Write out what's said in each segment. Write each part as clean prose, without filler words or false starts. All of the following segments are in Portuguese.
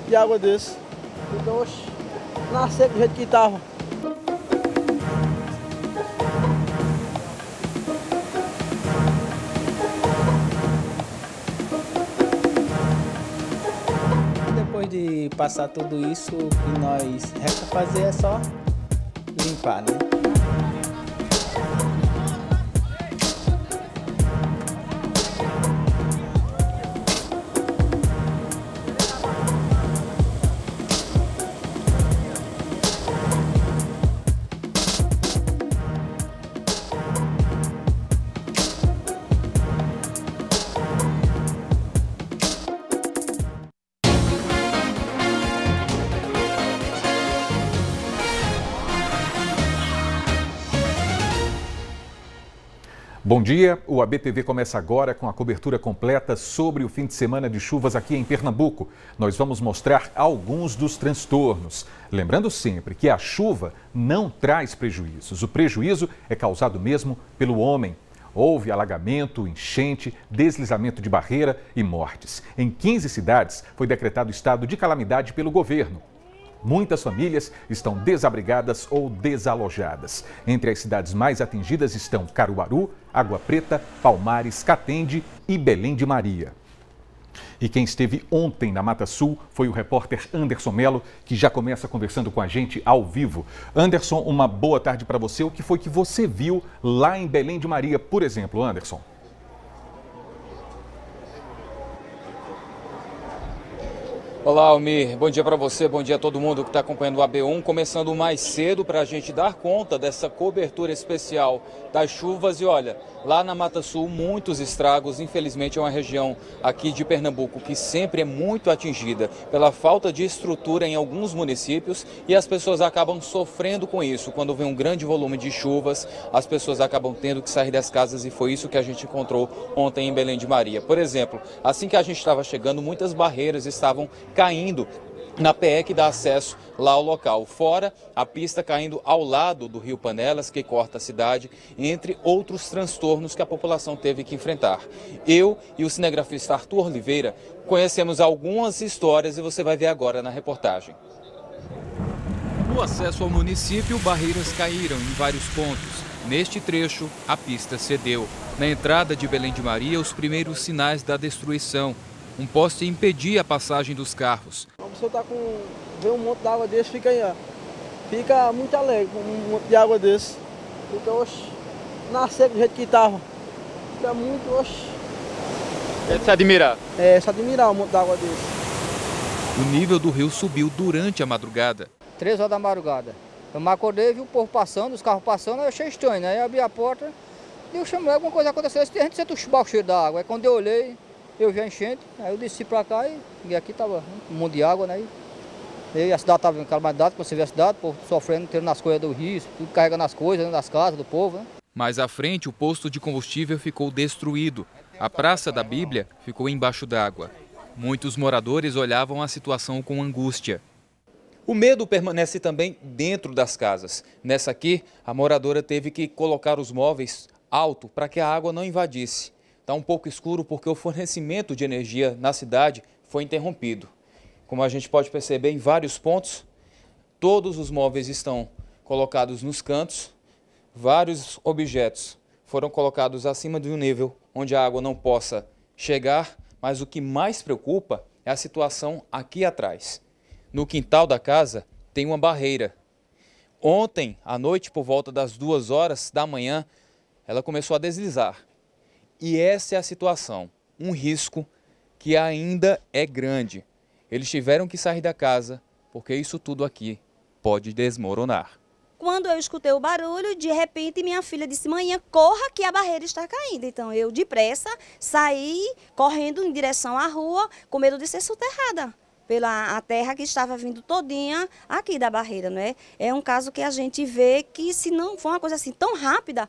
de água desse. Então, nascer do jeito que estava. Depois de passar tudo isso, o que nós resta fazer é só limpar, né? Bom dia, o ABTV começa agora com a cobertura completa sobre o fim de semana de chuvas aqui em Pernambuco. Nós vamos mostrar alguns dos transtornos. Lembrando sempre que a chuva não traz prejuízos. O prejuízo é causado mesmo pelo homem. Houve alagamento, enchente, deslizamento de barreira e mortes. Em 15 cidades foi decretado estado de calamidade pelo governo. Muitas famílias estão desabrigadas ou desalojadas. Entre as cidades mais atingidas estão Caruaru, Água Preta, Palmares, Catende e Belém de Maria. E quem esteve ontem na Mata Sul foi o repórter Anderson Melo, que já começa conversando com a gente ao vivo. Anderson, uma boa tarde para você. O que foi que você viu lá em Belém de Maria, por exemplo, Anderson? Olá, Almir. Bom dia para você, bom dia a todo mundo que está acompanhando o AB1. Começando mais cedo para a gente dar conta dessa cobertura especial das chuvas. E olha, lá na Mata Sul, muitos estragos. Infelizmente, é uma região aqui de Pernambuco que sempre é muito atingida pela falta de estrutura em alguns municípios. E as pessoas acabam sofrendo com isso. Quando vem um grande volume de chuvas, as pessoas acabam tendo que sair das casas. E foi isso que a gente encontrou ontem em Belém de Maria. Por exemplo, assim que a gente estava chegando, muitas barreiras estavam caindo na PE que dá acesso lá ao local. Fora a pista caindo ao lado do Rio Panelas, que corta a cidade, entre outros transtornos que a população teve que enfrentar. Eu e o cinegrafista Arthur Oliveira conhecemos algumas histórias e você vai ver agora na reportagem. No acesso ao município, barreiras caíram em vários pontos. Neste trecho, a pista cedeu. Na entrada de Belém de Maria, os primeiros sinais da destruição. Um poste impedia a passagem dos carros. Você está com vê um monte de água desse, fica aí, ó. Fica muito alegre com um monte de água desse. Então, nascer do jeito que estava. Fica muito, É de se admirar. É, se admirar um monte de água desse. O nível do rio subiu durante a madrugada. 3 horas da madrugada. Eu me acordei, vi o povo passando, os carros passando, eu achei estranho, né? Aí eu abri a porta e eu chamei, alguma coisa aconteceu. A gente sente o cheiro da água. Aí quando eu olhei, eu vi a enchente, aí eu desci pra cá e aqui tava um monte de água, né? E a cidade tava em calamidade, quando você vê a cidade, o povo sofrendo, tirando as coisas do rio, tudo carregando as coisas dentro das casas do povo, né? Mais à frente, o posto de combustível ficou destruído. A Praça da Bíblia ficou embaixo d'água. Muitos moradores olhavam a situação com angústia. O medo permanece também dentro das casas. Nessa aqui, a moradora teve que colocar os móveis alto para que a água não invadisse. Está um pouco escuro porque o fornecimento de energia na cidade foi interrompido. Como a gente pode perceber em vários pontos, todos os móveis estão colocados nos cantos, vários objetos foram colocados acima de um nível onde a água não possa chegar, mas o que mais preocupa é a situação aqui atrás. No quintal da casa tem uma barreira. Ontem à noite, por volta das 2 horas da manhã, ela começou a deslizar. E essa é a situação, um risco que ainda é grande. Eles tiveram que sair da casa porque isso tudo aqui pode desmoronar. Quando eu escutei o barulho, de repente minha filha disse: manhã, corra que a barreira está caindo. Então eu, depressa, saí correndo em direção à rua com medo de ser soterrada pela terra que estava vindo todinha aqui da barreira, não é? É um caso que a gente vê que, se não for uma coisa assim tão rápida,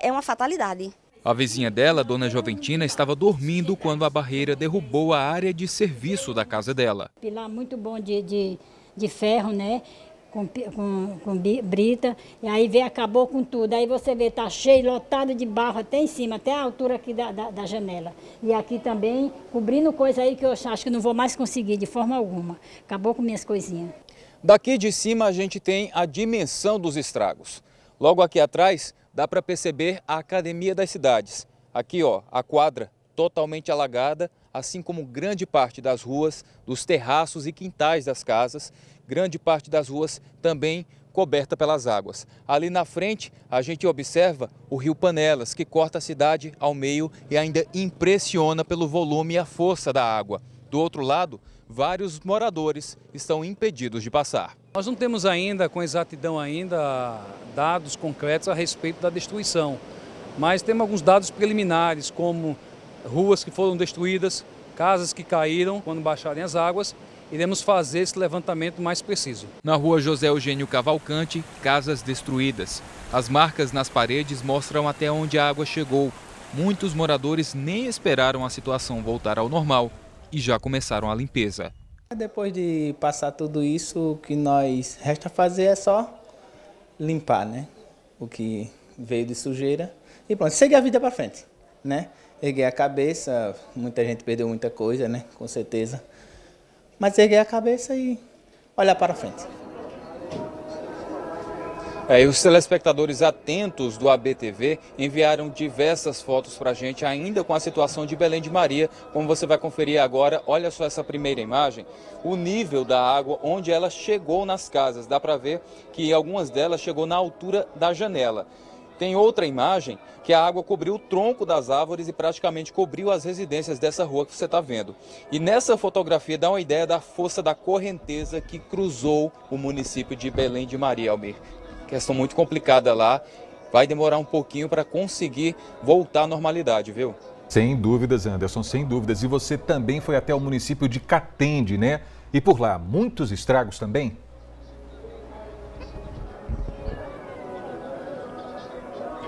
é uma fatalidade. A vizinha dela, dona Joventina, estava dormindo quando a barreira derrubou a área de serviço da casa dela. Pilar muito bom de ferro, né? com brita, e aí veio, acabou com tudo. Aí você vê, tá cheio, lotado de barro até em cima, até a altura aqui da janela. E aqui também, cobrindo coisa aí que eu acho que não vou mais conseguir de forma alguma. Acabou com minhas coisinhas. Daqui de cima a gente tem a dimensão dos estragos. Logo aqui atrás dá para perceber a Academia das Cidades. Aqui, ó, a quadra totalmente alagada, assim como grande parte das ruas, dos terraços e quintais das casas, grande parte das ruas também coberta pelas águas. Ali na frente, a gente observa o Rio Panelas, que corta a cidade ao meio e ainda impressiona pelo volume e a força da água. Do outro lado, vários moradores estão impedidos de passar. Nós não temos ainda, com exatidão ainda, dados concretos a respeito da destruição, mas temos alguns dados preliminares, como ruas que foram destruídas, casas que caíram quando baixarem as águas. Iremos fazer esse levantamento mais preciso. Na rua José Eugênio Cavalcante, casas destruídas. As marcas nas paredes mostram até onde a água chegou. Muitos moradores nem esperaram a situação voltar ao normal e já começaram a limpeza. Depois de passar tudo isso, o que nós resta fazer é só limpar, né? O que veio de sujeira e pronto, seguir a vida para frente, né? Erguer a cabeça, muita gente perdeu muita coisa, né? Com certeza. Mas erguer a cabeça e olhar para frente. E os telespectadores atentos do ABTV enviaram diversas fotos para a gente, ainda com a situação de Belém de Maria, como você vai conferir agora. Olha só essa primeira imagem, o nível da água, onde ela chegou nas casas. Dá para ver que algumas delas chegou na altura da janela. Tem outra imagem que a água cobriu o tronco das árvores e praticamente cobriu as residências dessa rua que você está vendo. E nessa fotografia dá uma ideia da força da correnteza que cruzou o município de Belém de Maria, Almir. Questão muito complicada lá, vai demorar um pouquinho para conseguir voltar à normalidade, viu? Sem dúvidas, Anderson, sem dúvidas. E você também foi até o município de Catende, né? E por lá, muitos estragos também?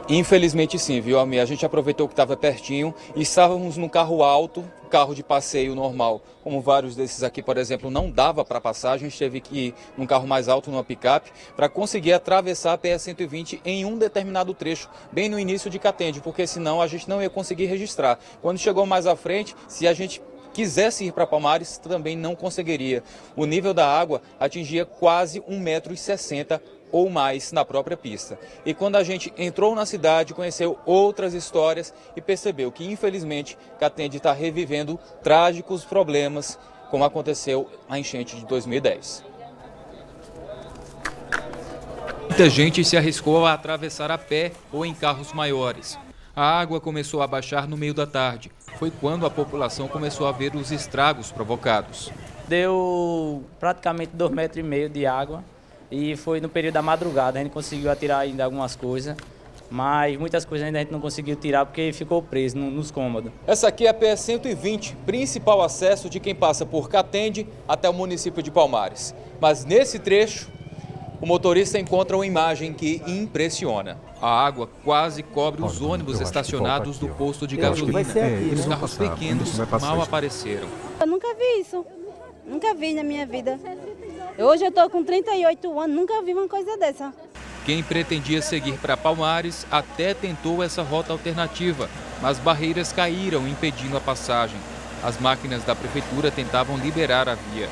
Infelizmente sim, viu, Almir? A gente aproveitou que estava pertinho e estávamos num carro alto, carro de passeio normal, como vários desses aqui, por exemplo, não dava para passar, a gente teve que ir num carro mais alto, numa picape, para conseguir atravessar a PE-120 em um determinado trecho, bem no início de Catende, porque senão a gente não ia conseguir registrar. Quando chegou mais à frente, se a gente quisesse ir para Palmares, também não conseguiria. O nível da água atingia quase 1,60 m ou mais na própria pista. E quando a gente entrou na cidade, conheceu outras histórias e percebeu que, infelizmente, Catende está revivendo trágicos problemas, como aconteceu na enchente de 2010. Muita gente se arriscou a atravessar a pé ou em carros maiores. A água começou a baixar no meio da tarde. Foi quando a população começou a ver os estragos provocados. Deu praticamente 2,5 metros de água. E foi no período da madrugada, a gente conseguiu atirar ainda algumas coisas, mas muitas coisas ainda a gente não conseguiu tirar porque ficou preso nos cômodos. Essa aqui é a PE-120, principal acesso de quem passa por Catende até o município de Palmares. Mas nesse trecho, o motorista encontra uma imagem que impressiona. A água quase cobre os ônibus estacionados do posto de gasolina. Os carros pequenos mal apareceram. Eu nunca vi isso, nunca vi na minha vida. Hoje eu estou com 38 anos, nunca vi uma coisa dessa. Quem pretendia seguir para Palmares até tentou essa rota alternativa, mas barreiras caíram impedindo a passagem. As máquinas da prefeitura tentavam liberar a via.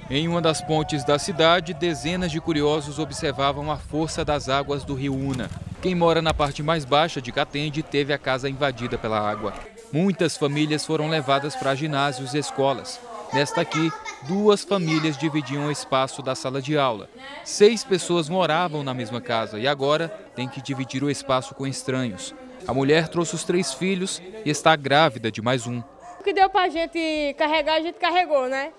Em uma das pontes da cidade, dezenas de curiosos observavam a força das águas do rio Una. Quem mora na parte mais baixa de Catende teve a casa invadida pela água. Muitas famílias foram levadas para ginásios e escolas. Nesta aqui, 2 famílias dividiam o espaço da sala de aula. 6 pessoas moravam na mesma casa e agora tem que dividir o espaço com estranhos. A mulher trouxe os 3 filhos e está grávida de mais um. O que deu pra gente carregar, a gente carregou, né?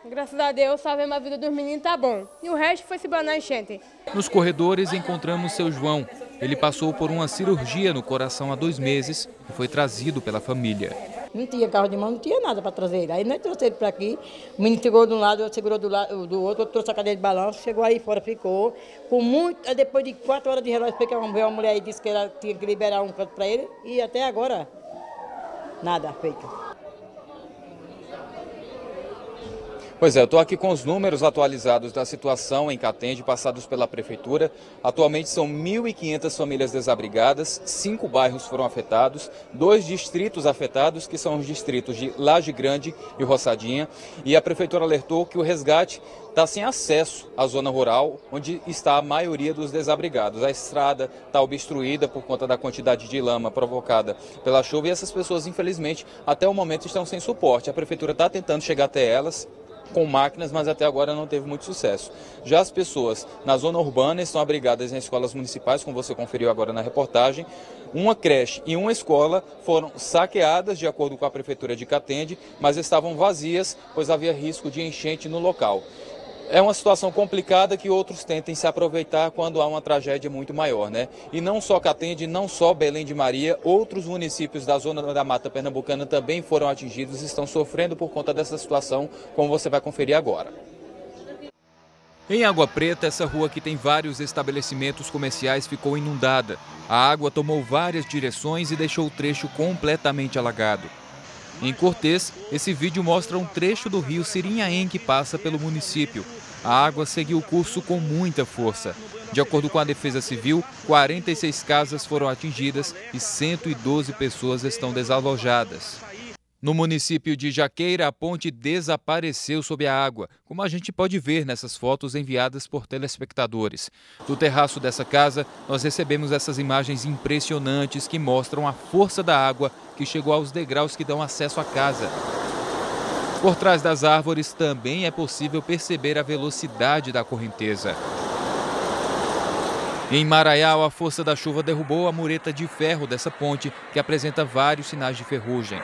Graças a Deus, salvemos a vida dos meninos, tá bom. E o resto foi se banar enchente. Nos corredores encontramos seu João. Ele passou por uma cirurgia no coração há 2 meses e foi trazido pela família. Não tinha carro de mão, não tinha nada para trazer ele. Aí nós trouxemos ele para aqui, o menino chegou de um lado, eu segurou do outro, eu trouxe a cadeira de balanço, chegou aí fora, ficou. Com muito, depois de 4 horas de relógio, porque uma mulher aí disse que ela tinha que liberar um canto para ele, e até agora, nada feito. Pois é, eu estou aqui com os números atualizados da situação em Catende, passados pela Prefeitura. Atualmente são 1.500 famílias desabrigadas, 5 bairros foram afetados, 2 distritos afetados, que são os distritos de Laje Grande e Roçadinha. E a Prefeitura alertou que o resgate está sem acesso à zona rural, onde está a maioria dos desabrigados. A estrada está obstruída por conta da quantidade de lama provocada pela chuva e essas pessoas, infelizmente, até o momento estão sem suporte. A Prefeitura está tentando chegar até elas com máquinas, mas até agora não teve muito sucesso. Já as pessoas na zona urbana estão abrigadas em escolas municipais, como você conferiu agora na reportagem. Uma creche e uma escola foram saqueadas, de acordo com a Prefeitura de Catende, mas estavam vazias, pois havia risco de enchente no local. É uma situação complicada que outros tentem se aproveitar quando há uma tragédia muito maior, né? E não só Catende, não só Belém de Maria, outros municípios da zona da Mata Pernambucana também foram atingidos e estão sofrendo por conta dessa situação, como você vai conferir agora. Em Água Preta, essa rua que tem vários estabelecimentos comerciais ficou inundada. A água tomou várias direções e deixou o trecho completamente alagado. Em Cortês, esse vídeo mostra um trecho do rio Sirinhaém que passa pelo município. A água seguiu o curso com muita força. De acordo com a Defesa Civil, 46 casas foram atingidas e 112 pessoas estão desalojadas. No município de Jaqueira, a ponte desapareceu sob a água, como a gente pode ver nessas fotos enviadas por telespectadores. Do terraço dessa casa, nós recebemos essas imagens impressionantes que mostram a força da água que chegou aos degraus que dão acesso à casa. Por trás das árvores também é possível perceber a velocidade da correnteza. Em Maraial, a força da chuva derrubou a mureta de ferro dessa ponte, que apresenta vários sinais de ferrugem.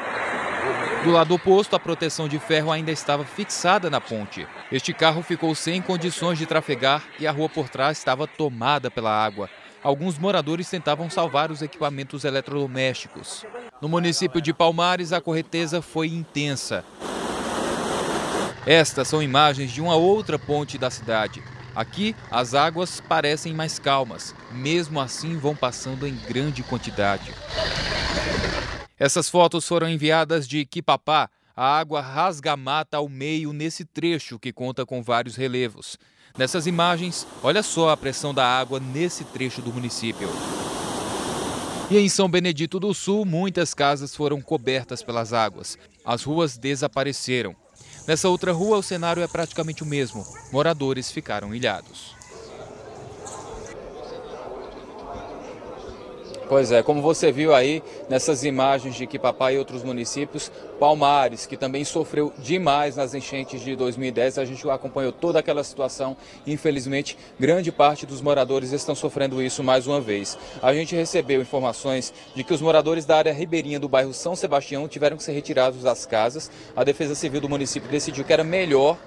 Do lado oposto, a proteção de ferro ainda estava fixada na ponte. Este carro ficou sem condições de trafegar e a rua por trás estava tomada pela água. Alguns moradores tentavam salvar os equipamentos eletrodomésticos. No município de Palmares, a correnteza foi intensa. Estas são imagens de uma outra ponte da cidade. Aqui, as águas parecem mais calmas, mesmo assim vão passando em grande quantidade. Essas fotos foram enviadas de Quipapá. A água rasga a mata ao meio nesse trecho que conta com vários relevos. Nessas imagens, olha só a pressão da água nesse trecho do município. E em São Benedito do Sul, muitas casas foram cobertas pelas águas. As ruas desapareceram. Nessa outra rua, o cenário é praticamente o mesmo. Moradores ficaram ilhados. Pois é, como você viu aí nessas imagens de Quipapá e outros municípios, Palmares, que também sofreu demais nas enchentes de 2010, a gente acompanhou toda aquela situação e infelizmente grande parte dos moradores estão sofrendo isso mais uma vez. A gente recebeu informações de que os moradores da área ribeirinha do bairro São Sebastião tiveram que ser retirados das casas. A Defesa Civil do município decidiu que era melhor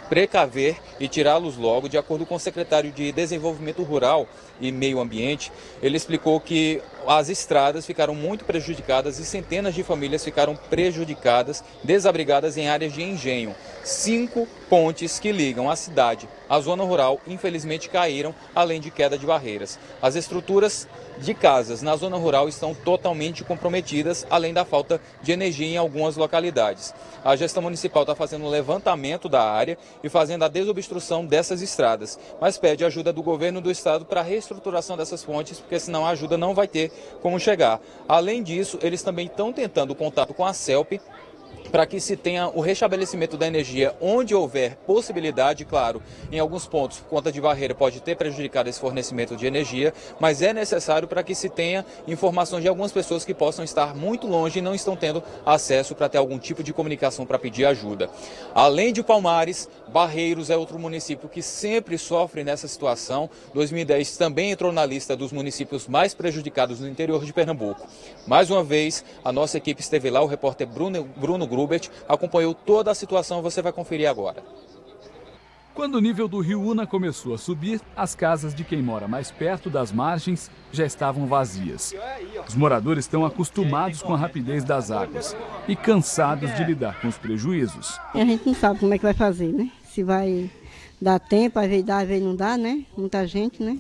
precaver e tirá-los logo. De acordo com o secretário de Desenvolvimento Rural e Meio Ambiente, ele explicou que as estradas ficaram muito prejudicadas e centenas de famílias ficaram prejudicadas, desabrigadas em áreas de engenho. 5 pontes que ligam a cidade à zona rural, infelizmente, caíram, além de queda de barreiras. As estruturas de casas na zona rural estão totalmente comprometidas, além da falta de energia em algumas localidades. A gestão municipal está fazendo um levantamento da área e fazendo a desobstrução dessas estradas, mas pede ajuda do governo do estado para a reestruturação dessas pontes, porque senão a ajuda não vai ter como chegar. Além disso, eles também estão tentando contato com a CELP para que se tenha o restabelecimento da energia onde houver possibilidade. Claro, em alguns pontos, por conta de barreira, pode ter prejudicado esse fornecimento de energia, mas é necessário para que se tenha informações de algumas pessoas que possam estar muito longe e não estão tendo acesso para ter algum tipo de comunicação para pedir ajuda. Além de Palmares, Barreiros é outro município que sempre sofre nessa situação. 2010 também entrou na lista dos municípios mais prejudicados no interior de Pernambuco. Mais uma vez, a nossa equipe esteve lá, o repórter Bruno Grubert acompanhou toda a situação, você vai conferir agora. Quando o nível do rio Una começou a subir, as casas de quem mora mais perto das margens já estavam vazias. Os moradores estão acostumados com a rapidez das águas e cansados de lidar com os prejuízos. A gente não sabe como é que vai fazer, né? Se vai dar tempo, às vezes dá, às vezes não dá, né? Muita gente, né?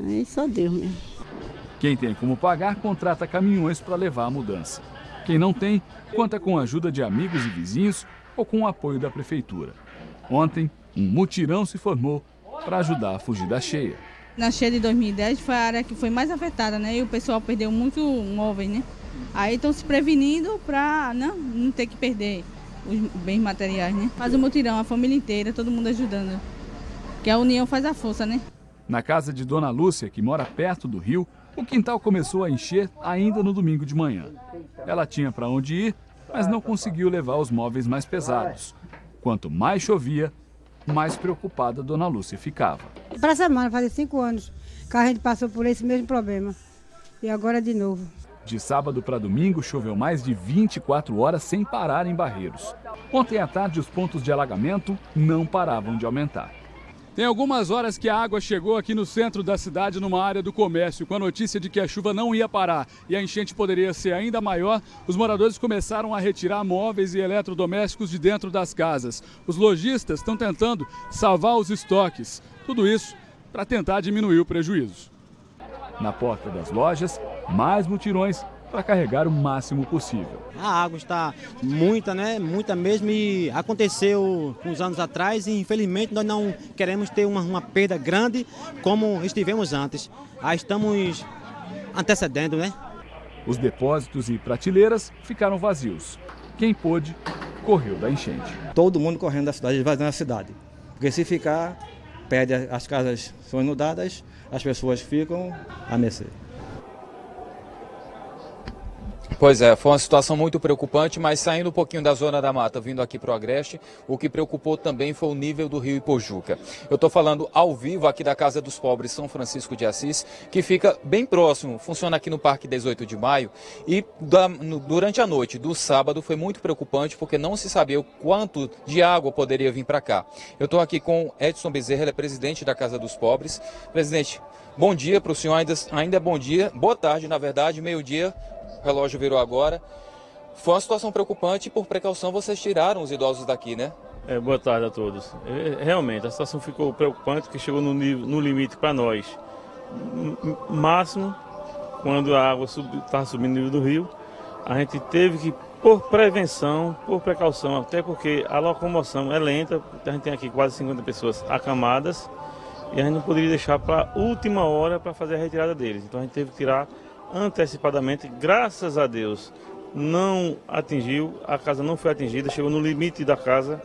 Aí só Deus mesmo. Quem tem como pagar, contrata caminhões para levar a mudança. Quem não tem, conta com a ajuda de amigos e vizinhos ou com o apoio da prefeitura. Ontem, um mutirão se formou para ajudar a fugir da cheia. Na cheia de 2010 foi a área que foi mais afetada, né? E o pessoal perdeu muito móveis, né? Aí estão se prevenindo para não ter que perder os bens materiais, né? Faz o mutirão, a família inteira, todo mundo ajudando. Que a união faz a força, né? Na casa de Dona Lúcia, que mora perto do rio, o quintal começou a encher ainda no domingo de manhã. Ela tinha para onde ir, mas não conseguiu levar os móveis mais pesados. Quanto mais chovia, mais preocupada Dona Lúcia ficava. Para a semana, fazia 5 anos que a gente passou por esse mesmo problema. E agora de novo. De sábado para domingo, choveu mais de 24 horas sem parar em Barreiros. Ontem à tarde, os pontos de alagamento não paravam de aumentar. Tem algumas horas que a água chegou aqui no centro da cidade, numa área do comércio, com a notícia de que a chuva não ia parar e a enchente poderia ser ainda maior. Os moradores começaram a retirar móveis e eletrodomésticos de dentro das casas. Os lojistas estão tentando salvar os estoques. Tudo isso para tentar diminuir o prejuízo. Na porta das lojas, mais mutirões para carregar o máximo possível. A água está muita, né? Muita mesmo, e aconteceu uns anos atrás e infelizmente nós não queremos ter uma perda grande como estivemos antes. Aí estamos antecedendo, né? Os depósitos e prateleiras ficaram vazios. Quem pôde, correu da enchente. Todo mundo correndo da cidade, esvaziando a cidade. Porque se ficar, perde, as casas são inundadas, as pessoas ficam a mercê. Pois é, foi uma situação muito preocupante, mas saindo um pouquinho da zona da mata, vindo aqui para o Agreste, o que preocupou também foi o nível do rio Ipojuca. Eu estou falando ao vivo aqui da Casa dos Pobres São Francisco de Assis, que fica bem próximo, funciona aqui no Parque 18 de Maio, e durante a noite do sábado foi muito preocupante, porque não se sabia o quanto de água poderia vir para cá. Eu estou aqui com Edson Bezerra, ele é presidente da Casa dos Pobres. Presidente, bom dia para o senhor, ainda é bom dia, boa tarde na verdade, meio-dia. O relógio virou agora. Foi uma situação preocupante e, por precaução, vocês tiraram os idosos daqui, né? Boa tarde a todos. Realmente, a situação ficou preocupante, que chegou no limite para nós. Máximo, quando a água estava subindo o nível do rio, a gente teve que, por prevenção, por precaução, até porque a locomoção é lenta, a gente tem aqui quase 50 pessoas acamadas, e a gente não poderia deixar para a última hora para fazer a retirada deles. Então a gente teve que tirar antecipadamente. Graças a Deus não atingiu, a casa não foi atingida, chegou no limite da casa,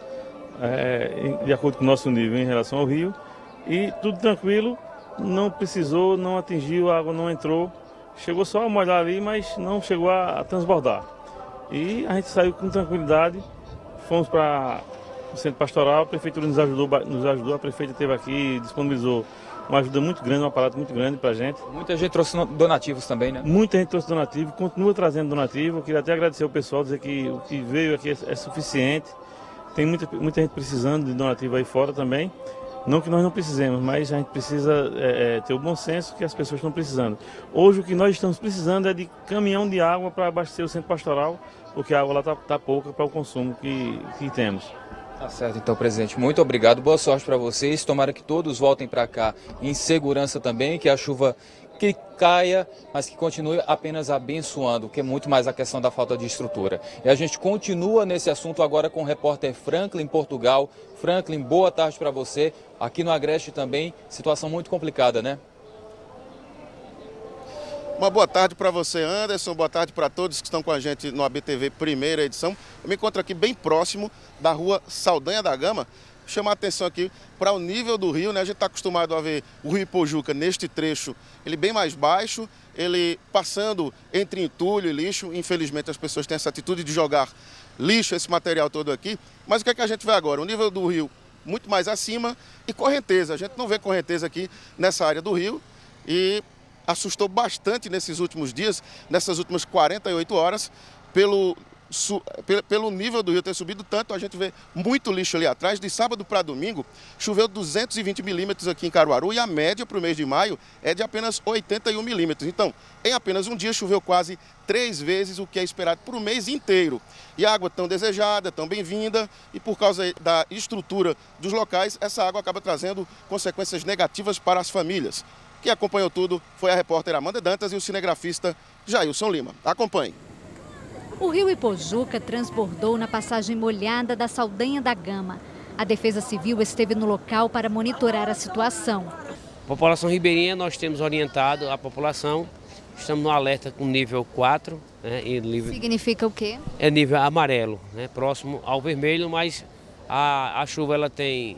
de acordo com o nosso nível em relação ao rio, e tudo tranquilo, não precisou, não atingiu, a água não entrou, chegou só a molhar ali, mas não chegou a transbordar. E a gente saiu com tranquilidade, fomos para o centro pastoral, a prefeitura nos ajudou, a prefeita esteve aqui, disponibilizou uma ajuda muito grande, um aparato muito grande para a gente. Muita gente trouxe donativos também, né? Muita gente trouxe donativo, continua trazendo donativo. Eu queria até agradecer ao pessoal, dizer que o que veio aqui é suficiente. Tem muita gente precisando de donativo aí fora também. Não que nós não precisemos, mas a gente precisa ter o bom senso que as pessoas estão precisando. Hoje o que nós estamos precisando é de caminhão de água para abastecer o centro pastoral, porque a água lá está pouca para o consumo que temos. Tá certo, então, presidente, muito obrigado, boa sorte para vocês, tomara que todos voltem para cá em segurança também, que a chuva que caia, mas que continue apenas abençoando, que é muito mais a questão da falta de estrutura. E a gente continua nesse assunto agora com o repórter Franklin, Portugal. Franklin, boa tarde para você, aqui no Agreste também, situação muito complicada, né? Uma boa tarde para você, Anderson, boa tarde para todos que estão com a gente no ABTV primeira edição. Eu me encontro aqui bem próximo da rua Saldanha da Gama. Vou chamar a atenção aqui para o nível do rio, né? A gente está acostumado a ver o rio Ipojuca neste trecho, ele bem mais baixo, ele passando entre entulho e lixo. Infelizmente as pessoas têm essa atitude de jogar lixo, esse material todo aqui. Mas o que é que a gente vê agora? O nível do rio muito mais acima e correnteza. A gente não vê correnteza aqui nessa área do rio e assustou bastante nesses últimos dias, nessas últimas 48 horas, pelo nível do rio ter subido tanto. A gente vê muito lixo ali atrás. De sábado para domingo, choveu 220 milímetros aqui em Caruaru e a média para o mês de maio é de apenas 81 milímetros. Então, em apenas um dia, choveu quase 3 vezes o que é esperado para o mês inteiro. E a água tão desejada, tão bem-vinda, e por causa da estrutura dos locais, essa água acaba trazendo consequências negativas para as famílias. Quem acompanhou tudo foi a repórter Amanda Dantas e o cinegrafista Jailson Lima. Acompanhe. O rio Ipojuca transbordou na passagem molhada da Saldanha da Gama. A Defesa Civil esteve no local para monitorar a situação. População ribeirinha, nós temos orientado a população, estamos no alerta com nível 4. Né, Significa o quê? É nível amarelo, né, próximo ao vermelho, mas a chuva ela tem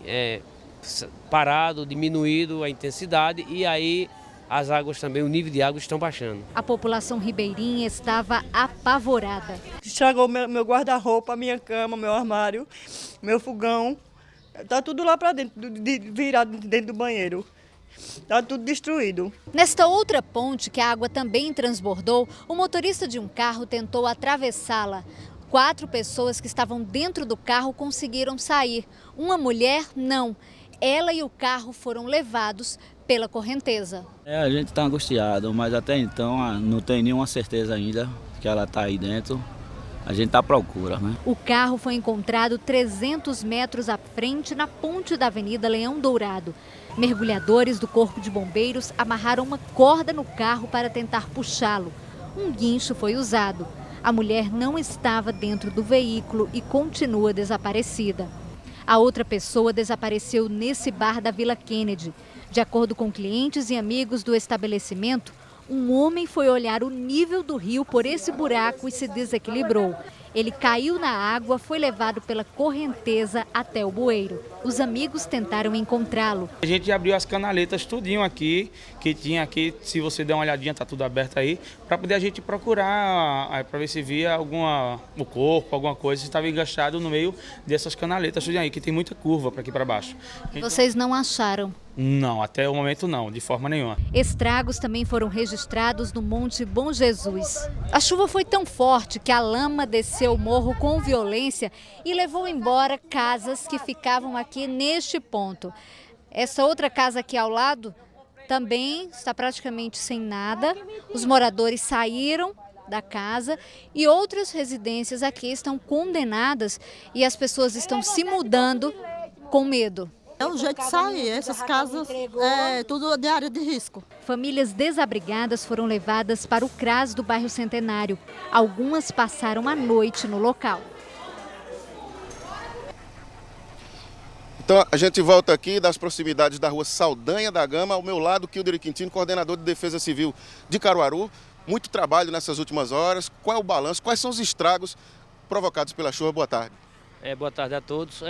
parado, diminuído a intensidade e aí as águas também, o nível de água estão baixando. A população ribeirinha estava apavorada. Estragou meu guarda-roupa, minha cama, meu armário, meu fogão. Tá tudo lá para dentro, virado dentro do banheiro. Tá tudo destruído. Nesta outra ponte, que a água também transbordou, o motorista de um carro tentou atravessá-la. 4 pessoas que estavam dentro do carro conseguiram sair. Uma mulher, não. Ela e o carro foram levados pela correnteza. A gente está angustiado, mas até então não tem nenhuma certeza ainda que ela está aí dentro. A gente está à procura, né? O carro foi encontrado 300 metros à frente na ponte da Avenida Leão Dourado. Mergulhadores do Corpo de Bombeiros amarraram uma corda no carro para tentar puxá-lo. Um guincho foi usado. A mulher não estava dentro do veículo e continua desaparecida. A outra pessoa desapareceu nesse bar da Vila Kennedy. De acordo com clientes e amigos do estabelecimento, um homem foi olhar o nível do rio por esse buraco e se desequilibrou. Ele caiu na água, foi levado pela correnteza até o bueiro. Os amigos tentaram encontrá-lo. A gente abriu as canaletas tudinho aqui, que tinha aqui, se você der uma olhadinha, tá tudo aberto aí, para poder a gente procurar, para ver se via o corpo, alguma coisa, se estava enganchado no meio dessas canaletas tudinho aí, que tem muita curva para aqui para baixo. Vocês não acharam? Não, até o momento não, de forma nenhuma. Estragos também foram registrados no Monte Bom Jesus. A chuva foi tão forte que a lama desceu o morro com violência e levou embora casas que ficavam aqui neste ponto. Essa outra casa aqui ao lado também está praticamente sem nada. Os moradores saíram da casa e outras residências aqui estão condenadas e as pessoas estão se mudando com medo. É o jeito de sair, essas casas é tudo de área de risco. Famílias desabrigadas foram levadas para o CRAS do bairro Centenário. Algumas passaram a noite no local. Então a gente volta aqui das proximidades da rua Saldanha da Gama. Ao meu lado, Kilder Quintino, coordenador de Defesa Civil de Caruaru. Muito trabalho nessas últimas horas. Qual é o balanço? Quais são os estragos provocados pela chuva? Boa tarde. Boa tarde a todos.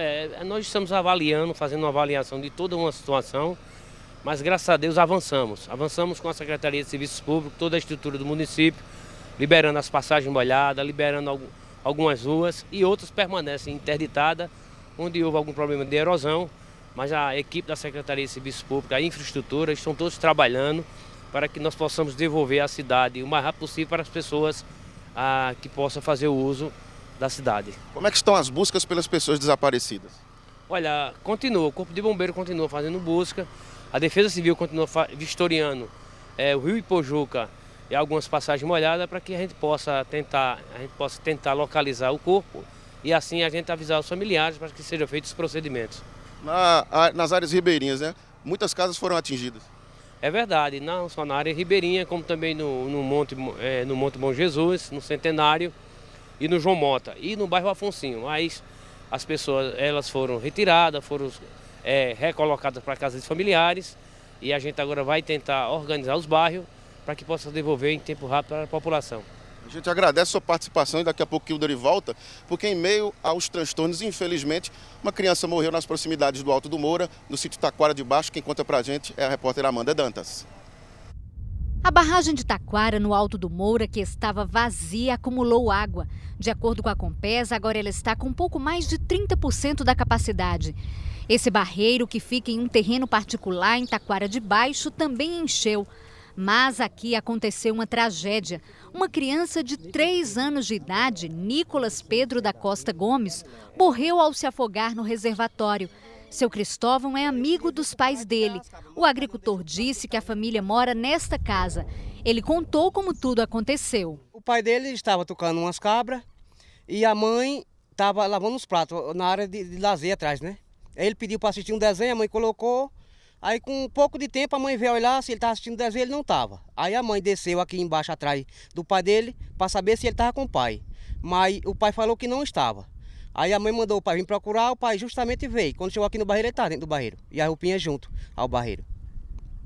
Nós estamos avaliando, fazendo uma avaliação de toda uma situação, mas graças a Deus avançamos. Avançamos com a Secretaria de Serviços Públicos, toda a estrutura do município, liberando as passagens molhadas, liberando algumas ruas e outras permanecem interditadas, onde houve algum problema de erosão, mas a equipe da Secretaria de Serviços Públicos, a infraestrutura, estão todos trabalhando para que nós possamos devolver a cidade o mais rápido possível para as pessoas que possam fazer o uso da cidade. Como é que estão as buscas pelas pessoas desaparecidas? Olha, continua, o Corpo de Bombeiros continua fazendo busca, a Defesa Civil continua vistoriando o rio Ipojuca e algumas passagens molhadas para que a gente possa tentar localizar o corpo e assim a gente avisar os familiares para que sejam feitos os procedimentos. Nas áreas ribeirinhas, né? Muitas casas foram atingidas. É verdade, não só na área ribeirinha, como também no Monte Bom Jesus, no Centenário, e no João Mota, e no bairro Afonsinho. Mas as pessoas elas foram retiradas, foram recolocadas para casas de familiares e a gente agora vai tentar organizar os bairros para que possa devolver em tempo rápido para a população. A gente agradece a sua participação e daqui a pouco o Kilder volta, porque em meio aos transtornos, infelizmente, uma criança morreu nas proximidades do Alto do Moura, no sítio Taquara de Baixo. Quem conta pra gente é a repórter Amanda Dantas. A barragem de Taquara, no Alto do Moura, que estava vazia, acumulou água. De acordo com a Compesa, agora ela está com um pouco mais de 30% da capacidade. Esse barreiro, que fica em um terreno particular em Taquara de Baixo, também encheu. Mas aqui aconteceu uma tragédia. Uma criança de 3 anos de idade, Nicolas Pedro da Costa Gomes, morreu ao se afogar no reservatório. Seu Cristóvão é amigo dos pais dele. O agricultor disse que a família mora nesta casa. Ele contou como tudo aconteceu. O pai dele estava tocando umas cabras e a mãe estava lavando os pratos na área de lazer atrás, né? Aí ele pediu para assistir um desenho, a mãe colocou. Aí com um pouco de tempo a mãe veio olhar se ele estava assistindo desenho, ele não estava. Aí a mãe desceu aqui embaixo atrás do pai dele para saber se ele estava com o pai. mas o pai falou que não estava. Aí a mãe mandou o pai vir procurar, o pai justamente veio. Quando chegou aqui no barreiro, ele estava dentro do barreiro. E a roupinha junto ao barreiro.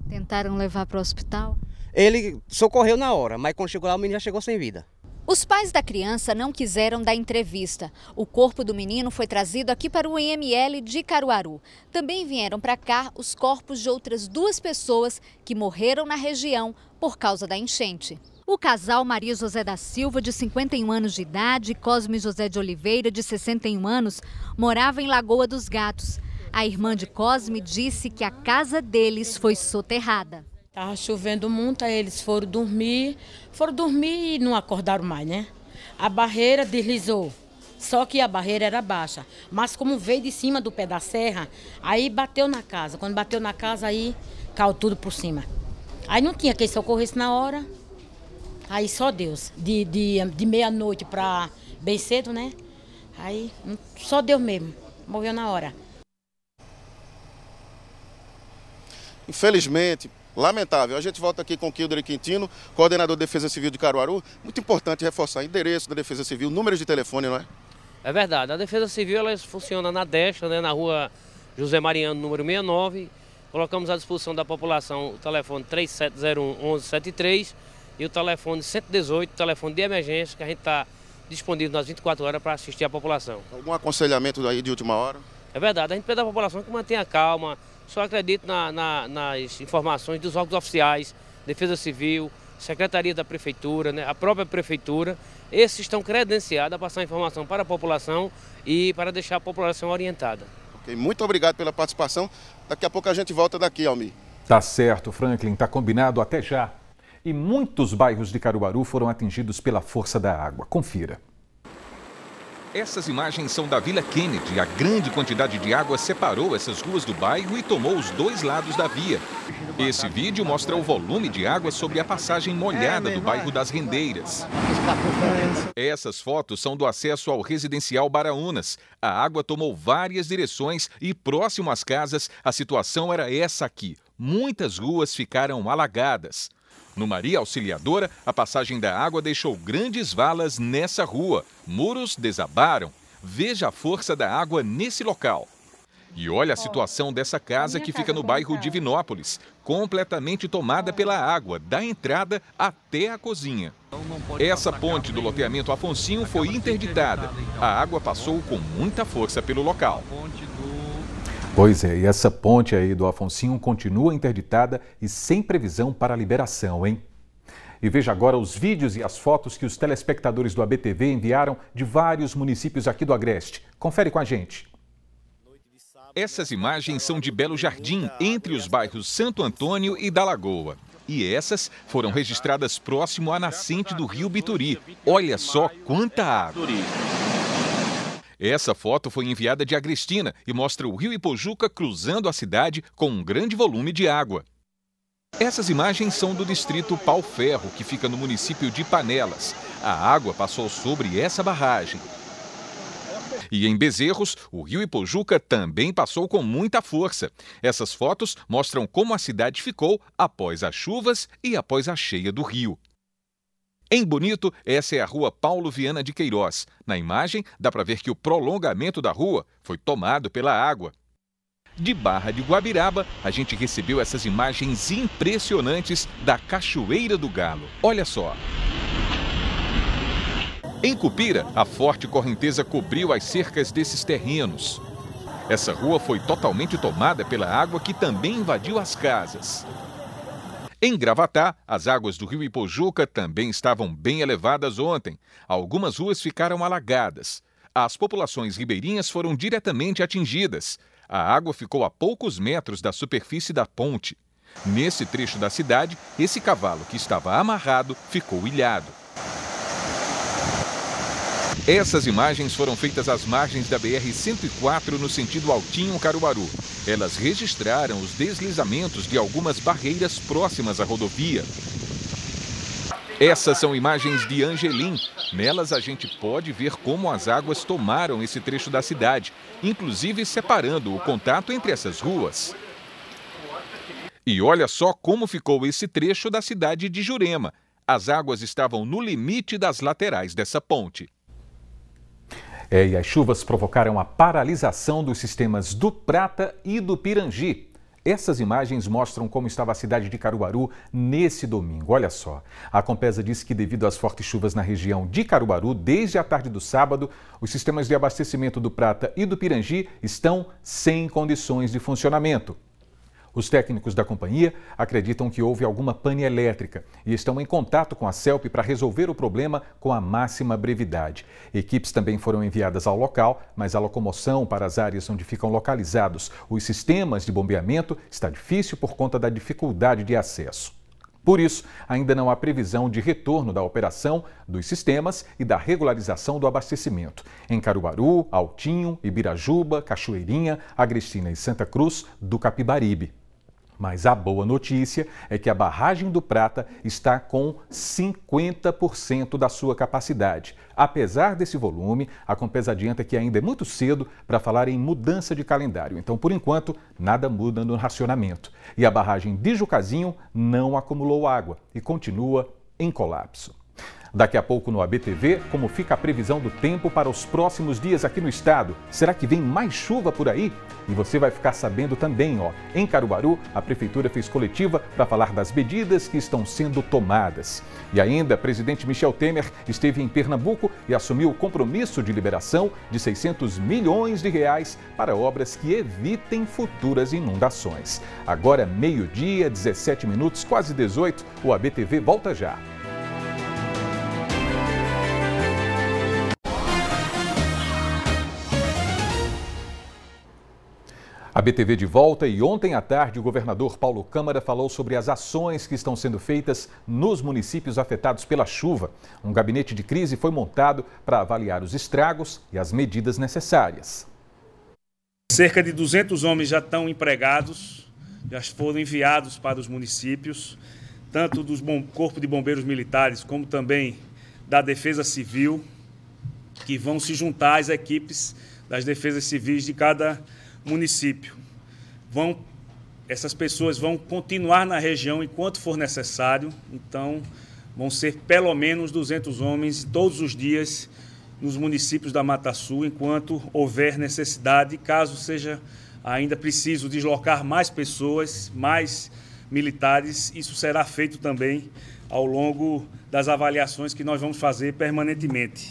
Tentaram levar para o hospital? Ele socorreu na hora, mas quando chegou lá o menino já chegou sem vida. Os pais da criança não quiseram dar entrevista. O corpo do menino foi trazido aqui para o IML de Caruaru. Também vieram para cá os corpos de outras 2 pessoas que morreram na região por causa da enchente. O casal Maria José da Silva, de 51 anos de idade, e Cosme José de Oliveira, de 61 anos, morava em Lagoa dos Gatos. A irmã de Cosme disse que a casa deles foi soterrada. Estava chovendo muito, aí eles foram dormir e não acordaram mais, né? A barreira deslizou, só que a barreira era baixa, mas como veio de cima do pé da serra, aí bateu na casa. Quando bateu na casa, aí caiu tudo por cima. Aí não tinha quem socorresse na hora, aí só Deus, de meia-noite para bem cedo, né? Aí só Deus mesmo, morreu na hora. Infelizmente, lamentável. A gente volta aqui com o Kilder Quintino, coordenador de Defesa Civil de Caruaru. Muito importante reforçar endereço da Defesa Civil, números de telefone, não é? É verdade. A Defesa Civil ela funciona na Destra, né, na rua José Mariano, número 69. Colocamos à disposição da população o telefone 3701-1173 e o telefone 118, telefone de emergência, que a gente está disponível nas 24 horas para assistir a população. Algum aconselhamento aí de última hora? É verdade. A gente pede à população que mantenha calma. Só acredito nas informações dos órgãos oficiais, Defesa Civil, Secretaria da Prefeitura, né, a própria Prefeitura. Esses estão credenciados a passar informação para a população e para deixar a população orientada. Okay, muito obrigado pela participação. Daqui a pouco a gente volta daqui, Almir. Tá certo, Franklin, tá combinado, até já. E muitos bairros de Caruaru foram atingidos pela força da água. Confira. Essas imagens são da Vila Kennedy. A grande quantidade de água separou essas ruas do bairro e tomou os 2 lados da via. Esse vídeo mostra o volume de água sobre a passagem molhada do bairro das Rendeiras. Essas fotos são do acesso ao residencial Baraunas. A água tomou várias direções e próximo às casas a situação era essa aqui. Muitas ruas ficaram alagadas. No Maria Auxiliadora, a passagem da água deixou grandes valas nessa rua. Muros desabaram. Veja a força da água nesse local. E olha a situação dessa casa que fica no bairro Divinópolis, completamente tomada pela água, da entrada até a cozinha. Essa ponte do loteamento Afonsinho foi interditada. A água passou com muita força pelo local. Pois é, e essa ponte aí do Afonsinho continua interditada e sem previsão para liberação, hein? E veja agora os vídeos e as fotos que os telespectadores do ABTV enviaram de vários municípios aqui do Agreste. Confere com a gente. Essas imagens são de Belo Jardim, entre os bairros Santo Antônio e da Lagoa. E essas foram registradas próximo à nascente do rio Bituri. Olha só quanta água! Essa foto foi enviada de Agrestina e mostra o rio Ipojuca cruzando a cidade com um grande volume de água. Essas imagens são do distrito Pau Ferro, que fica no município de Panelas. A água passou sobre essa barragem. E em Bezerros, o rio Ipojuca também passou com muita força. Essas fotos mostram como a cidade ficou após as chuvas e após a cheia do rio. Em Bonito, essa é a rua Paulo Viana de Queiroz. Na imagem, dá para ver que o prolongamento da rua foi tomado pela água. De Barra de Guabiraba, a gente recebeu essas imagens impressionantes da Cachoeira do Galo. Olha só. Em Cupira, a forte correnteza cobriu as cercas desses terrenos. Essa rua foi totalmente tomada pela água que também invadiu as casas. Em Gravatá, as águas do rio Ipojuca também estavam bem elevadas ontem. Algumas ruas ficaram alagadas. As populações ribeirinhas foram diretamente atingidas. A água ficou a poucos metros da superfície da ponte. Nesse trecho da cidade, esse cavalo que estava amarrado ficou ilhado. Essas imagens foram feitas às margens da BR-104 no sentido Altinho-Caruaru. Elas registraram os deslizamentos de algumas barreiras próximas à rodovia. Essas são imagens de Angelim. Nelas a gente pode ver como as águas tomaram esse trecho da cidade, inclusive separando o contato entre essas ruas. E olha só como ficou esse trecho da cidade de Jurema. As águas estavam no limite das laterais dessa ponte. E as chuvas provocaram a paralisação dos sistemas do Prata e do Pirangi. Essas imagens mostram como estava a cidade de Caruaru nesse domingo. Olha só, a Compesa disse que devido às fortes chuvas na região de Caruaru, desde a tarde do sábado, os sistemas de abastecimento do Prata e do Pirangi estão sem condições de funcionamento. Os técnicos da companhia acreditam que houve alguma pane elétrica e estão em contato com a CELP para resolver o problema com a máxima brevidade. Equipes também foram enviadas ao local, mas a locomoção para as áreas onde ficam localizados os sistemas de bombeamento está difícil por conta da dificuldade de acesso. Por isso, ainda não há previsão de retorno da operação dos sistemas e da regularização do abastecimento em Caruaru, Altinho, Ibirajuba, Cachoeirinha, Agrestina e Santa Cruz do Capibaribe. Mas a boa notícia é que a barragem do Prata está com 50% da sua capacidade. Apesar desse volume, a Compesa adianta que ainda é muito cedo para falar em mudança de calendário. Então, por enquanto, nada muda no racionamento. E a barragem de Jucazinho não acumulou água e continua em colapso. Daqui a pouco no ABTV, como fica a previsão do tempo para os próximos dias aqui no estado? Será que vem mais chuva por aí? E você vai ficar sabendo também, em Caruaru, a prefeitura fez coletiva para falar das medidas que estão sendo tomadas. E ainda, presidente Michel Temer esteve em Pernambuco e assumiu o compromisso de liberação de 600 milhões de reais para obras que evitem futuras inundações. Agora, meio-dia, 17 minutos, quase 18, o ABTV volta já. A BTV de volta e ontem à tarde o governador Paulo Câmara falou sobre as ações que estão sendo feitas nos municípios afetados pela chuva. Um gabinete de crise foi montado para avaliar os estragos e as medidas necessárias. Cerca de 200 homens já estão empregados, já foram enviados para os municípios, tanto do Corpo de Bombeiros Militares como também da Defesa Civil, que vão se juntar às equipes das defesas civis de cada município. Essas pessoas vão continuar na região enquanto for necessário, então vão ser pelo menos 200 homens todos os dias nos municípios da Mata Sul, enquanto houver necessidade, caso seja ainda preciso deslocar mais pessoas, mais militares, isso será feito também ao longo das avaliações que nós vamos fazer permanentemente.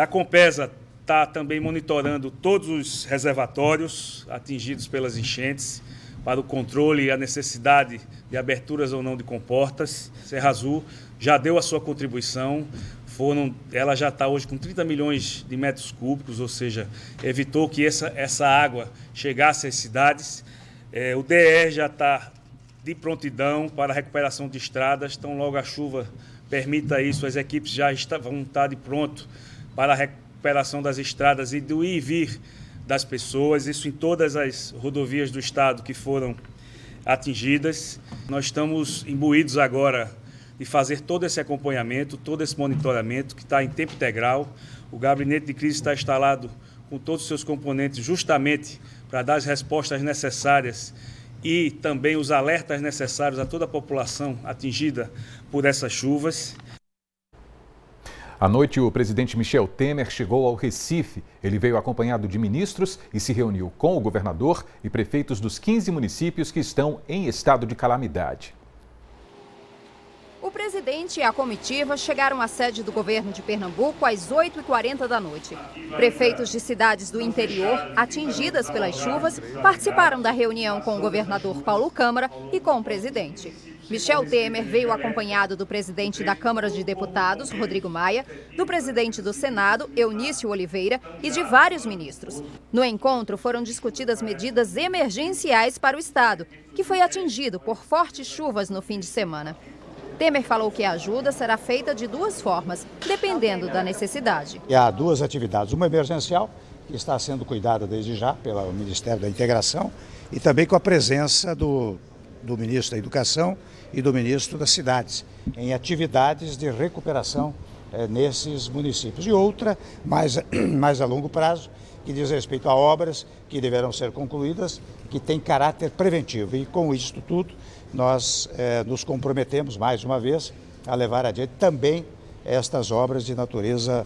A Compesa está também monitorando todos os reservatórios atingidos pelas enchentes para o controle e a necessidade de aberturas ou não de comportas. Serra Azul já deu a sua contribuição, ela já está hoje com 30 milhões de metros cúbicos, ou seja, evitou que essa água chegasse às cidades. O DR já está de prontidão para a recuperação de estradas, então logo a chuva permita isso, as equipes já vão estar de pronto para a recuperação das estradas e do ir e vir das pessoas, isso em todas as rodovias do estado que foram atingidas. Nós estamos imbuídos agora de fazer todo esse acompanhamento, todo esse monitoramento que está em tempo integral. O gabinete de crise está instalado com todos os seus componentes justamente para dar as respostas necessárias e também os alertas necessários a toda a população atingida por essas chuvas. À noite, o presidente Michel Temer chegou ao Recife. Ele veio acompanhado de ministros e se reuniu com o governador e prefeitos dos 15 municípios que estão em estado de calamidade. O presidente e a comitiva chegaram à sede do governo de Pernambuco às 8h40 da noite. Prefeitos de cidades do interior, atingidas pelas chuvas, participaram da reunião com o governador Paulo Câmara e com o presidente. Michel Temer veio acompanhado do presidente da Câmara de Deputados, Rodrigo Maia, do presidente do Senado, Eunício Oliveira, e de vários ministros. No encontro foram discutidas medidas emergenciais para o estado, que foi atingido por fortes chuvas no fim de semana. Temer falou que a ajuda será feita de duas formas, dependendo da necessidade. E há duas atividades, uma emergencial, que está sendo cuidada desde já pelo Ministério da Integração, e também com a presença do ministro da Educação e do ministro das Cidades, em atividades de recuperação nesses municípios. E outra, mais a longo prazo, que diz respeito a obras que deverão ser concluídas, que tem caráter preventivo. E com isso tudo, nós nos comprometemos, mais uma vez, a levar adiante também estas obras de natureza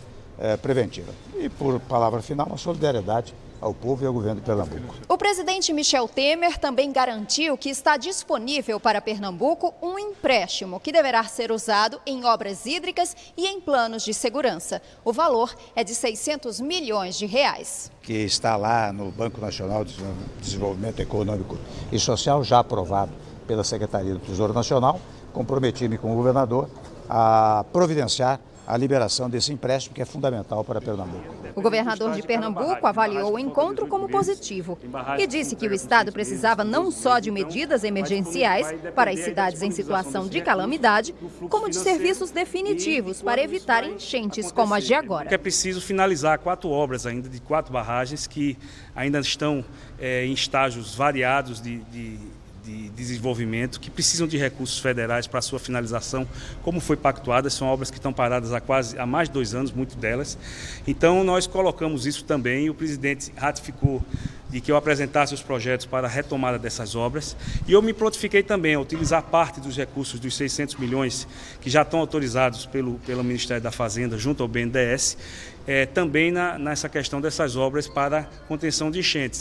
preventiva. E por palavra final, uma solidariedade ao povo e ao governo de Pernambuco. O presidente Michel Temer também garantiu que está disponível para Pernambuco um empréstimo que deverá ser usado em obras hídricas e em planos de segurança. O valor é de R$600 milhões. Que está lá no Banco Nacional de Desenvolvimento Econômico e Social, já aprovado pela Secretaria do Tesouro Nacional. Comprometi-me com o governador a providenciar a liberação desse empréstimo, que é fundamental para Pernambuco. O governador de Pernambuco avaliou o encontro como positivo e disse que o estado precisava não só de medidas emergenciais para as cidades em situação de calamidade, como de serviços definitivos para evitar enchentes como as de agora. É preciso finalizar 4 obras ainda, de 4 barragens que ainda estão em estágios variados de desenvolvimento, que precisam de recursos federais para a sua finalização, como foi pactuada. São obras que estão paradas há mais de 2 anos, muito delas. Então nós colocamos isso também, o presidente ratificou de que eu apresentasse os projetos para a retomada dessas obras, e eu me prontifiquei também a utilizar parte dos recursos dos 600 milhões que já estão autorizados pelo Ministério da Fazenda junto ao BNDES, também nessa questão dessas obras para contenção de enchentes.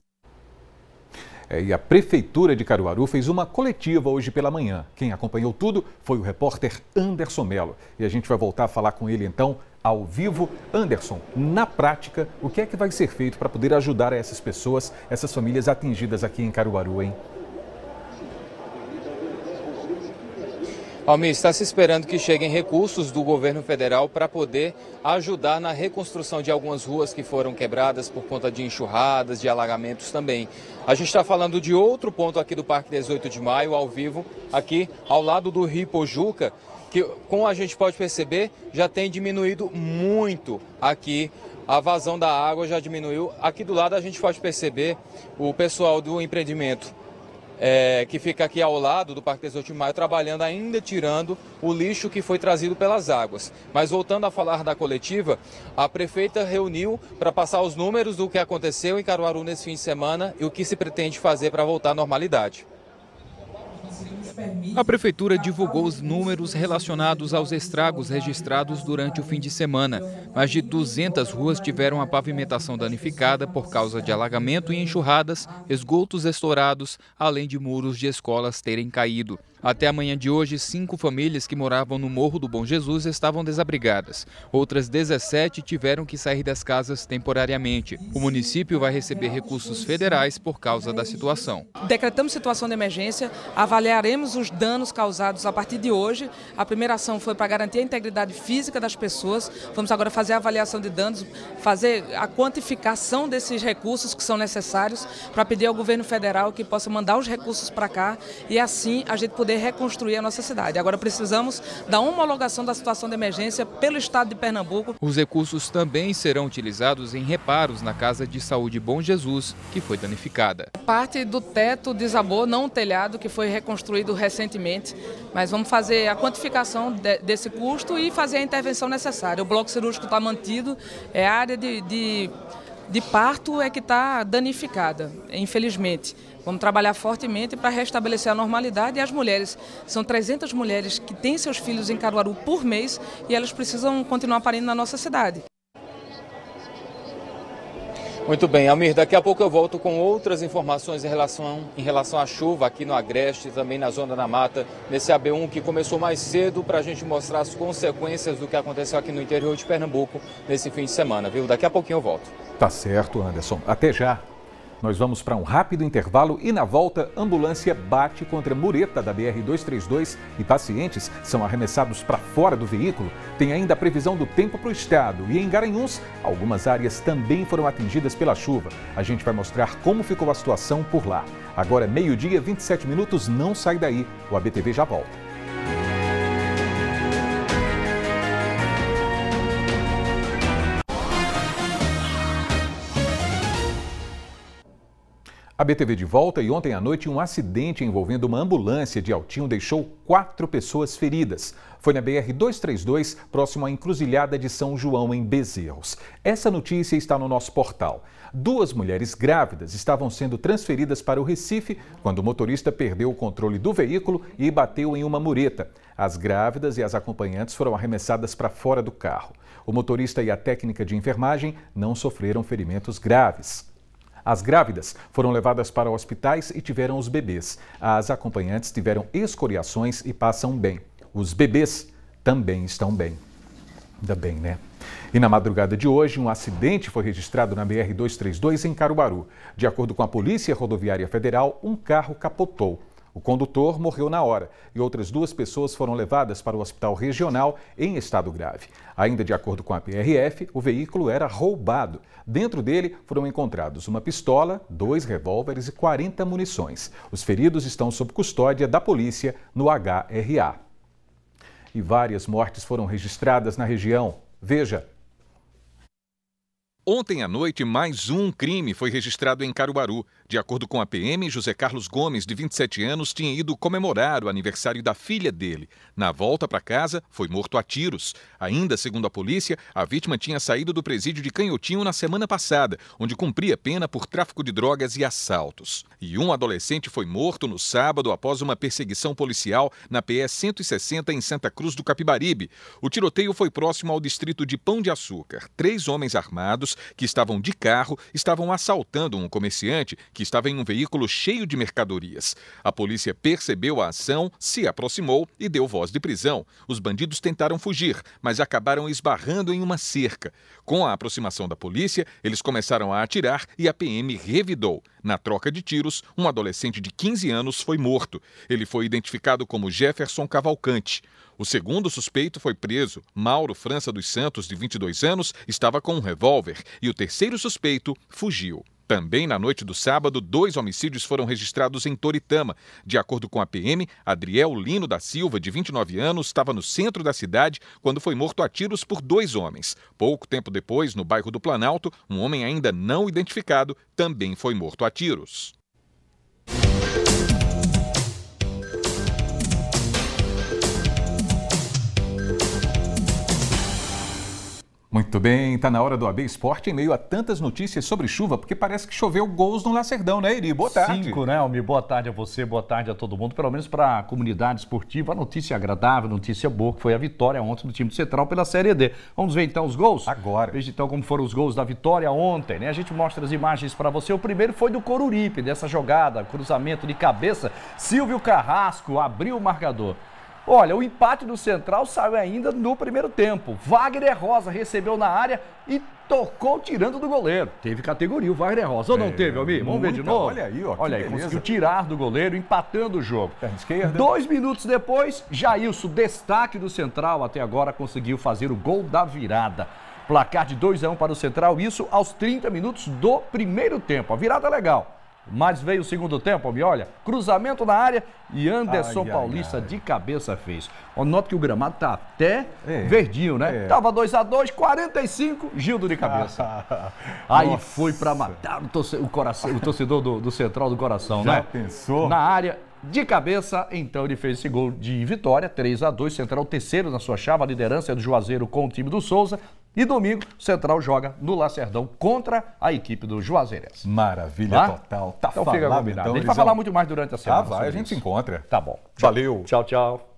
E a Prefeitura de Caruaru fez uma coletiva hoje pela manhã. Quem acompanhou tudo foi o repórter Anderson Mello. E a gente vai voltar a falar com ele então ao vivo. Anderson, na prática, o que é que vai ser feito para poder ajudar essas pessoas, essas famílias atingidas aqui em Caruaru, hein? Almir, está se esperando que cheguem recursos do governo federal para poder ajudar na reconstrução de algumas ruas que foram quebradas por conta de enxurradas, de alagamentos também. A gente está falando de outro ponto aqui do Parque 18 de Maio, ao vivo, aqui ao lado do Rio Pojuca, que, como a gente pode perceber, já tem diminuído muito aqui. A vazão da água já diminuiu. Aqui do lado a gente pode perceber o pessoal do empreendimento que fica aqui ao lado do Parque 18 de Maio, trabalhando ainda, tirando o lixo que foi trazido pelas águas. Mas voltando a falar da coletiva, a prefeita reuniu para passar os números do que aconteceu em Caruaru nesse fim de semana e o que se pretende fazer para voltar à normalidade. A Prefeitura divulgou os números relacionados aos estragos registrados durante o fim de semana. Mais de 200 ruas tiveram a pavimentação danificada por causa de alagamento e enxurradas, esgotos estourados, além de muros de escolas terem caído. Até a manhã de hoje, 5 famílias que moravam no Morro do Bom Jesus estavam desabrigadas. Outras 17 tiveram que sair das casas temporariamente. O município vai receber recursos federais por causa da situação. Decretamos situação de emergência, avaliaremos os danos causados a partir de hoje. A primeira ação foi para garantir a integridade física das pessoas. Vamos agora fazer a avaliação de danos, fazer a quantificação desses recursos que são necessários para pedir ao governo federal que possa mandar os recursos para cá e assim a gente poder reconstruir a nossa cidade. Agora precisamos da homologação da situação de emergência pelo estado de Pernambuco. Os recursos também serão utilizados em reparos na Casa de Saúde Bom Jesus, que foi danificada. Parte do teto desabou, não o telhado, que foi reconstruído recentemente, mas vamos fazer a quantificação desse custo e fazer a intervenção necessária. O bloco cirúrgico está mantido, a área de parto é que está danificada, infelizmente. Vamos trabalhar fortemente para restabelecer a normalidade e as mulheres. São 300 mulheres que têm seus filhos em Caruaru por mês e elas precisam continuar parindo na nossa cidade. Muito bem, Almir, daqui a pouco eu volto com outras informações em relação à chuva aqui no Agreste, também na Zona da Mata, nesse AB1 que começou mais cedo para a gente mostrar as consequências do que aconteceu aqui no interior de Pernambuco nesse fim de semana, viu? Daqui a pouquinho eu volto. Tá certo, Anderson. Até já. Nós vamos para um rápido intervalo e na volta, ambulância bate contra a mureta da BR-232 e pacientes são arremessados para fora do veículo. Tem ainda a previsão do tempo para o estado e em Garanhuns, algumas áreas também foram atingidas pela chuva. A gente vai mostrar como ficou a situação por lá. Agora é 12h, 27 minutos, não sai daí. O ABTV já volta. A BTV de volta e ontem à noite um acidente envolvendo uma ambulância de Altinho deixou 4 pessoas feridas. Foi na BR-232, próximo à encruzilhada de São João, em Bezerros. Essa notícia está no nosso portal. 2 mulheres grávidas estavam sendo transferidas para o Recife quando o motorista perdeu o controle do veículo e bateu em uma mureta. As grávidas e as acompanhantes foram arremessadas para fora do carro. O motorista e a técnica de enfermagem não sofreram ferimentos graves. As grávidas foram levadas para hospitais e tiveram os bebês. As acompanhantes tiveram escoriações e passam bem. Os bebês também estão bem. Ainda bem, né? E na madrugada de hoje, um acidente foi registrado na BR-232 em Caruaru. De acordo com a Polícia Rodoviária Federal, um carro capotou. O condutor morreu na hora e outras 2 pessoas foram levadas para o hospital regional em estado grave. Ainda de acordo com a PRF, o veículo era roubado. Dentro dele foram encontrados uma pistola, 2 revólveres e 40 munições. Os feridos estão sob custódia da polícia no HRA. E várias mortes foram registradas na região. Veja. Ontem à noite, mais um crime foi registrado em Caruaru. De acordo com a PM, José Carlos Gomes, de 27 anos, tinha ido comemorar o aniversário da filha dele. Na volta para casa, foi morto a tiros. Ainda segundo a polícia, a vítima tinha saído do presídio de Canhotinho na semana passada, onde cumpria pena por tráfico de drogas e assaltos. E um adolescente foi morto no sábado após uma perseguição policial na PE 160 em Santa Cruz do Capibaribe. O tiroteio foi próximo ao distrito de Pão de Açúcar. 3 homens armados que estavam de carro estavam assaltando um comerciante que estava em um veículo cheio de mercadorias. A polícia percebeu a ação, se aproximou e deu voz de prisão. Os bandidos tentaram fugir, mas acabaram esbarrando em uma cerca. Com a aproximação da polícia, eles começaram a atirar e a PM revidou. Na troca de tiros, um adolescente de 15 anos foi morto. Ele foi identificado como Jefferson Cavalcante. O segundo suspeito foi preso. Mauro França dos Santos, de 22 anos, estava com um revólver e o terceiro suspeito fugiu. Também na noite do sábado, 2 homicídios foram registrados em Toritama. De acordo com a PM, Adriel Lino da Silva, de 29 anos, estava no centro da cidade quando foi morto a tiros por 2 homens. Pouco tempo depois, no bairro do Planalto, um homem ainda não identificado também foi morto a tiros. Muito bem, está na hora do AB Esporte em meio a tantas notícias sobre chuva, porque parece que choveu gols no Lacerdão, né, Iri? Boa tarde. 5, né, Almir? Boa tarde a você, boa tarde a todo mundo. Pelo menos para a comunidade esportiva, a notícia agradável, a notícia boa, que foi a vitória ontem do time do Central pela Série D. Vamos ver então os gols? Agora. Veja então como foram os gols da vitória ontem, né? A gente mostra as imagens para você. O primeiro foi do Coruripe, dessa jogada, cruzamento de cabeça. Silvio Carrasco abriu o marcador. Olha, o empate do Central saiu ainda no primeiro tempo. Wagner Rosa recebeu na área e tocou tirando do goleiro. Teve categoria o Wagner Rosa, ou não teve, Almir? Vamos ver de novo? Olha aí, ó. Olha aí, conseguiu tirar do goleiro, empatando o jogo. Perna esquerda. 2 minutos depois, Jailson, destaque do Central até agora, conseguiu fazer o gol da virada. Placar de 2-1 para o Central, isso aos 30 minutos do primeiro tempo. A virada legal. Mas veio o segundo tempo, Almir, olha, cruzamento na área e Anderson Paulista de cabeça fez. Nota que o gramado tá até verdinho, né? Tava 2-2, 45, Gildo de cabeça. Aí foi para matar o torcedor do Central do coração, já né? Pensou? Na área, de cabeça, então ele fez esse gol de vitória, 3-2, Central terceiro na sua chave, a liderança é do Juazeiro com o time do Souza. E domingo, o Central joga no Lacerdão contra a equipe do Juazeirense. Maravilha total. Tá então falado, fica combinado. Então, a gente vai falar muito mais durante a semana. Vai, a gente se encontra. Tá bom. Valeu. Tchau, tchau.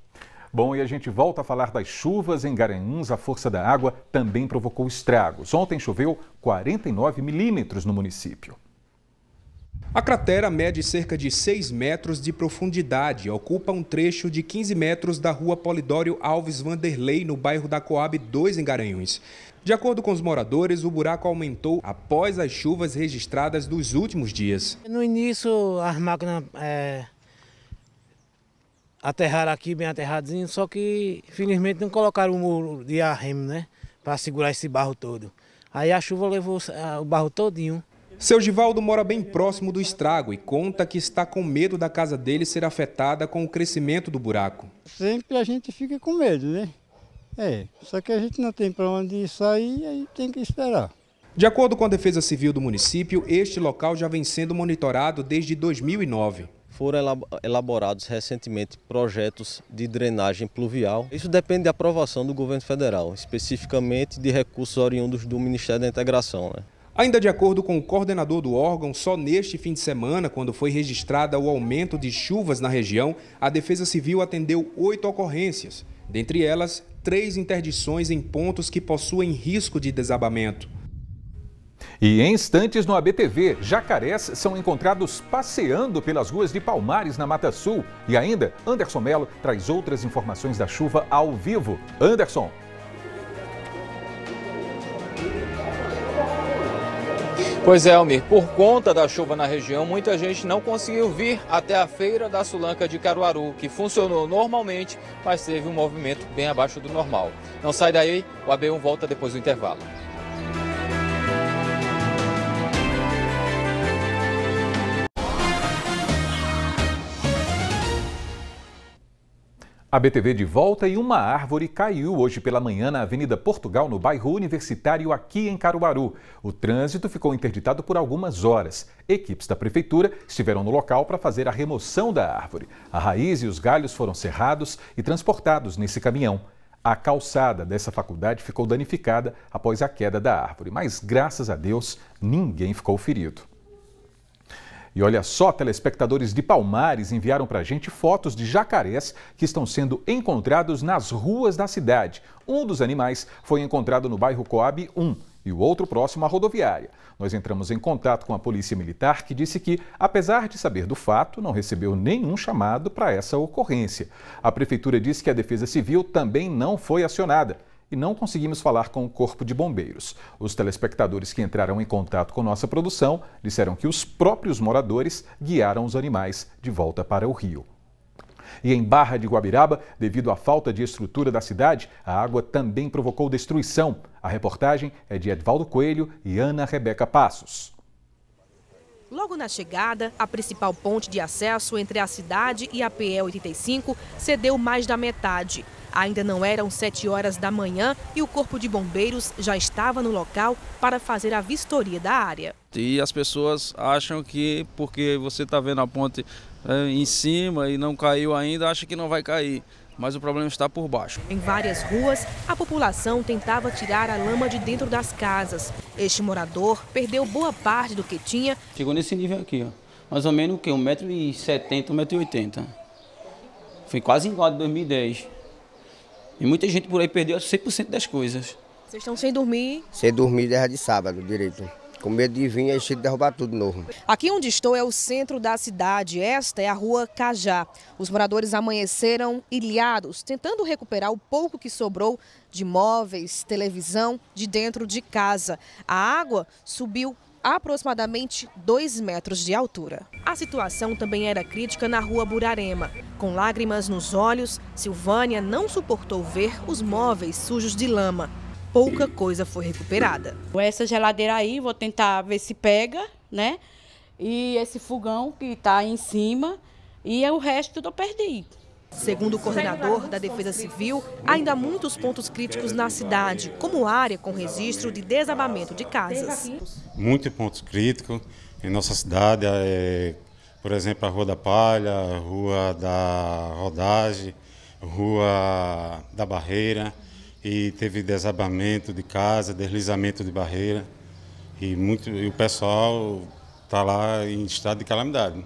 Bom, e a gente volta a falar das chuvas em Garanhuns. A força da água também provocou estragos. Ontem choveu 49 milímetros no município. A cratera mede cerca de 6 metros de profundidade e ocupa um trecho de 15 metros da rua Polidório Alves Vanderlei, no bairro da Coab 2, em Garanhuns. De acordo com os moradores, o buraco aumentou após as chuvas registradas nos últimos dias. No início, as máquinas aterraram aqui, bem aterradinho, só que, infelizmente, não colocaram o muro de arreme, né, para segurar esse barro todo. Aí a chuva levou o barro todinho. Seu Givaldo mora bem próximo do estrago e conta que está com medo da casa dele ser afetada com o crescimento do buraco. Sempre a gente fica com medo, né? Só que a gente não tem para onde sair, aí tem que esperar. De acordo com a Defesa Civil do município, este local já vem sendo monitorado desde 2009. Foram elaborados recentemente projetos de drenagem pluvial. Isso depende da aprovação do governo federal, especificamente de recursos oriundos do Ministério da Integração. Ainda de acordo com o coordenador do órgão, só neste fim de semana, quando foi registrado o aumento de chuvas na região, a Defesa Civil atendeu 8 ocorrências. Dentre elas, 3 interdições em pontos que possuem risco de desabamento. E em instantes no ABTV, jacarés são encontrados passeando pelas ruas de Palmares, na Mata Sul. E ainda, Anderson Melo traz outras informações da chuva ao vivo. Anderson. Pois é, Almir, por conta da chuva na região, muita gente não conseguiu vir até a Feira da Sulanca de Caruaru, que funcionou normalmente, mas teve um movimento bem abaixo do normal. Não sai daí, o AB1 volta depois do intervalo. A BTV de volta e uma árvore caiu hoje pela manhã na Avenida Portugal, no bairro Universitário, aqui em Caruaru. O trânsito ficou interditado por algumas horas. Equipes da prefeitura estiveram no local para fazer a remoção da árvore. A raiz e os galhos foram serrados e transportados nesse caminhão. A calçada dessa faculdade ficou danificada após a queda da árvore, mas graças a Deus ninguém ficou ferido. E olha só, telespectadores de Palmares enviaram para a gente fotos de jacarés que estão sendo encontrados nas ruas da cidade. Um dos animais foi encontrado no bairro Coab 1 e o outro próximo à rodoviária. Nós entramos em contato com a Polícia Militar, que disse que, apesar de saber do fato, não recebeu nenhum chamado para essa ocorrência. A Prefeitura disse que a Defesa Civil também não foi acionada. E não conseguimos falar com o Corpo de Bombeiros. Os telespectadores que entraram em contato com nossa produção disseram que os próprios moradores guiaram os animais de volta para o rio. E em Barra de Guabiraba, devido à falta de estrutura da cidade, a água também provocou destruição. A reportagem é de Edvaldo Coelho e Ana Rebeca Passos. Logo na chegada, a principal ponte de acesso entre a cidade e a PE 85 cedeu mais da metade. Ainda não eram 7 horas da manhã e o Corpo de Bombeiros já estava no local para fazer a vistoria da área. E as pessoas acham que porque você está vendo a ponte em cima e não caiu ainda, acha que não vai cair. Mas o problema está por baixo. Em várias ruas, a população tentava tirar a lama de dentro das casas. Este morador perdeu boa parte do que tinha. Chegou nesse nível aqui, ó. Mais ou menos o quê? 1,70 m, 1,80 m. Foi quase igual a de 2010. E muita gente por aí perdeu 100% das coisas. Vocês estão sem dormir? Sem dormir desde sábado, direito. Com medo de vir e cheio de derrubar tudo de novo. Aqui onde estou é o centro da cidade. Esta é a rua Cajá. Os moradores amanheceram ilhados, tentando recuperar o pouco que sobrou de móveis, televisão, de dentro de casa. A água subiu aproximadamente 2 metros de altura. A situação também era crítica na rua Burarema. Com lágrimas nos olhos, Silvânia não suportou ver os móveis sujos de lama. Pouca coisa foi recuperada. Essa geladeira aí, vou tentar ver se pega, né? E esse fogão que está aí em cima, e o resto tudo eu perdi. Segundo o coordenador da Defesa Civil, ainda há muitos pontos críticos na cidade, como área com registro de desabamento de casas. Muitos pontos críticos em nossa cidade, por exemplo, a Rua da Palha, a Rua da Rodagem, Rua da Barreira, e teve desabamento de casa, deslizamento de barreira, e o pessoal está lá em estado de calamidade.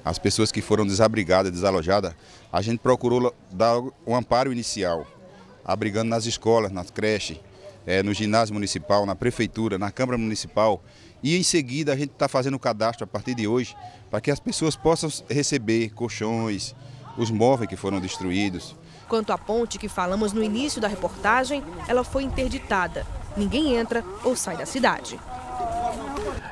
As pessoas que foram desabrigadas, desalojadas, a gente procurou dar um amparo inicial, abrigando nas escolas, nas creches, no ginásio municipal, na prefeitura, na Câmara Municipal. E em seguida a gente está fazendo o cadastro a partir de hoje, para que as pessoas possam receber colchões, os móveis que foram destruídos. Quanto à ponte que falamos no início da reportagem, ela foi interditada. Ninguém entra ou sai da cidade.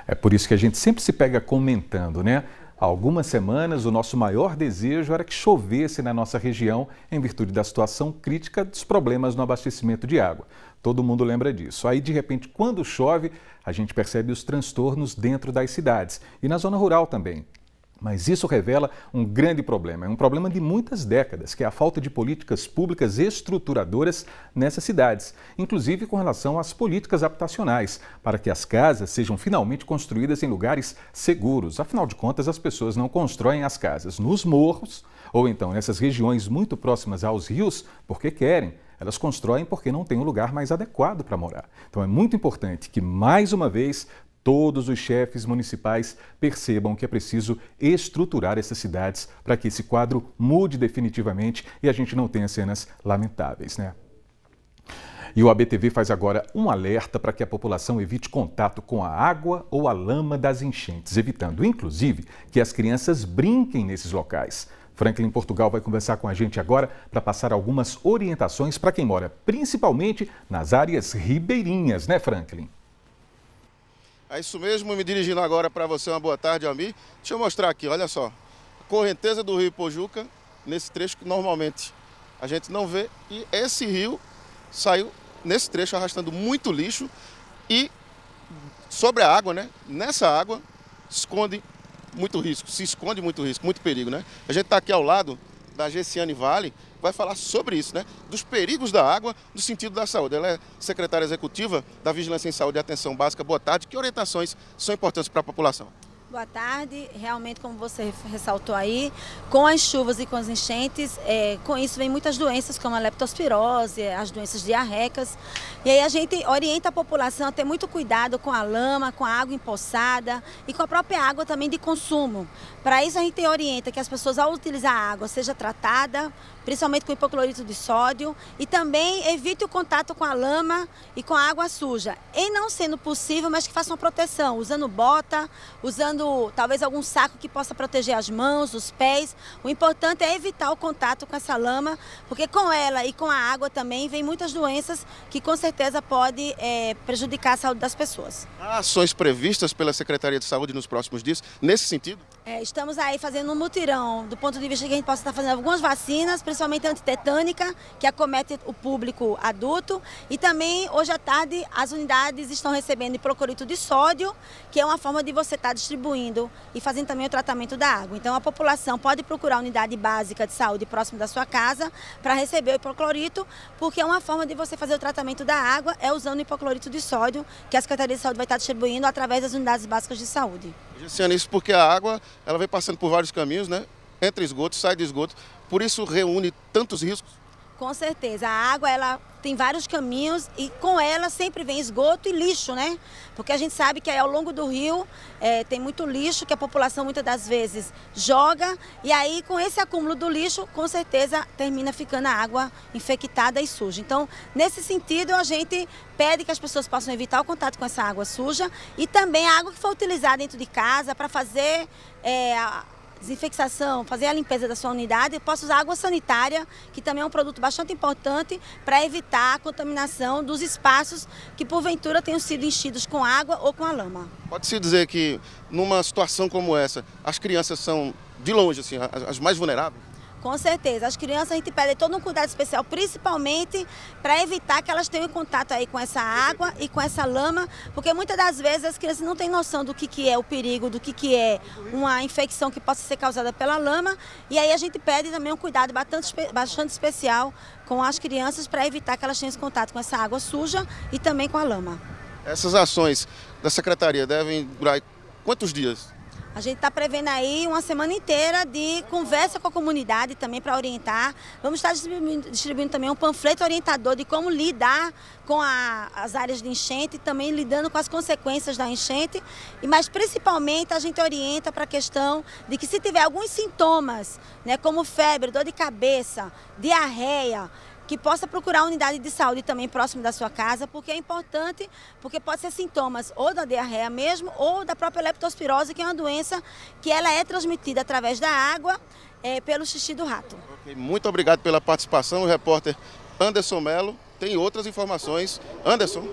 É por isso que a gente sempre se pega comentando, né? Há algumas semanas, o nosso maior desejo era que chovesse na nossa região em virtude da situação crítica dos problemas no abastecimento de água. Todo mundo lembra disso. Aí, de repente, quando chove, a gente percebe os transtornos dentro das cidades e na zona rural também. Mas isso revela um grande problema, é um problema de muitas décadas, que é a falta de políticas públicas estruturadoras nessas cidades, inclusive com relação às políticas habitacionais, para que as casas sejam finalmente construídas em lugares seguros. Afinal de contas, as pessoas não constroem as casas nos morros ou então nessas regiões muito próximas aos rios porque querem. Elas constroem porque não tem um lugar mais adequado para morar. Então é muito importante que, mais uma vez, todos os chefes municipais percebam que é preciso estruturar essas cidades para que esse quadro mude definitivamente e a gente não tenha cenas lamentáveis, né? E o ABTV faz agora um alerta para que a população evite contato com a água ou a lama das enchentes, evitando, inclusive, que as crianças brinquem nesses locais. Franklin Portugal vai conversar com a gente agora para passar algumas orientações para quem mora principalmente nas áreas ribeirinhas, né, Franklin? É isso mesmo, me dirigindo agora para você, uma boa tarde, Almir. Deixa eu mostrar aqui, olha só. Correnteza do rio Pojuca, nesse trecho que normalmente a gente não vê. E esse rio saiu nesse trecho arrastando muito lixo e sobre a água, né? Nessa água se esconde muito risco, muito perigo, né? A gente está aqui ao lado da Gessiane Vale, vai falar sobre isso, né? Dos perigos da água no sentido da saúde. Ela é secretária executiva da Vigilância em Saúde e Atenção Básica. Boa tarde. Que orientações são importantes para a população? Boa tarde. Realmente, como você ressaltou aí, com as chuvas e com as enchentes, com isso vem muitas doenças como a leptospirose, as doenças diarreicas. E aí a gente orienta a população a ter muito cuidado com a lama, com a água empoçada e com a própria água também de consumo. Para isso a gente orienta que as pessoas, ao utilizar a água, seja tratada, principalmente com hipoclorito de sódio, e também evite o contato com a lama e com a água suja. E não sendo possível, mas que faça uma proteção, usando bota, usando talvez algum saco que possa proteger as mãos, os pés. O importante é evitar o contato com essa lama, porque com ela e com a água também vem muitas doenças que com certeza pode prejudicar a saúde das pessoas. Há ações previstas pela Secretaria de Saúde nos próximos dias, nesse sentido? Estamos aí fazendo um mutirão, do ponto de vista que a gente possa estar fazendo algumas vacinas, principalmente antitetânica, que acomete o público adulto. E também, hoje à tarde, as unidades estão recebendo hipoclorito de sódio, que é uma forma de você estar distribuindo e fazendo também o tratamento da água. Então, a população pode procurar a unidade básica de saúde próximo da sua casa para receber o hipoclorito, porque é uma forma de você fazer o tratamento da água, é usando o hipoclorito de sódio, que a Secretaria de Saúde vai estar distribuindo através das unidades básicas de saúde. Gessiane, isso porque a água ela vem passando por vários caminhos, né? Entra esgoto, sai de esgoto, por isso reúne tantos riscos. Com certeza, a água ela tem vários caminhos e com ela sempre vem esgoto e lixo, né? Porque a gente sabe que aí ao longo do rio tem muito lixo que a população muitas das vezes joga e aí com esse acúmulo do lixo, com certeza termina ficando a água infectada e suja. Então, nesse sentido, a gente pede que as pessoas possam evitar o contato com essa água suja e também a água que for utilizada dentro de casa para fazer desinfecção, fazer a limpeza da sua unidade, posso usar água sanitária, que também é um produto bastante importante para evitar a contaminação dos espaços que porventura tenham sido enchidos com água ou com a lama. Pode-se dizer que numa situação como essa, as crianças são, de longe, assim, as mais vulneráveis? Com certeza, as crianças a gente pede todo um cuidado especial, principalmente para evitar que elas tenham contato aí com essa água e com essa lama, porque muitas das vezes as crianças não têm noção do que é o perigo, do que é uma infecção que possa ser causada pela lama, e aí a gente pede também um cuidado bastante especial com as crianças para evitar que elas tenham esse contato com essa água suja e também com a lama. Essas ações da Secretaria devem durar quantos dias? A gente está prevendo aí uma semana inteira de conversa com a comunidade também para orientar. Vamos estar distribuindo também um panfleto orientador de como lidar com as áreas de enchente, também lidando com as consequências da enchente. Mas principalmente a gente orienta para a questão de que se tiver alguns sintomas, né, como febre, dor de cabeça, diarreia, que possa procurar a unidade de saúde também próximo da sua casa, porque é importante, porque pode ser sintomas ou da diarreia mesmo, ou da própria leptospirose, que é uma doença que ela é transmitida através da água, pelo xixi do rato. Okay, muito obrigado pela participação, o repórter Anderson Melo. Tem outras informações. Anderson.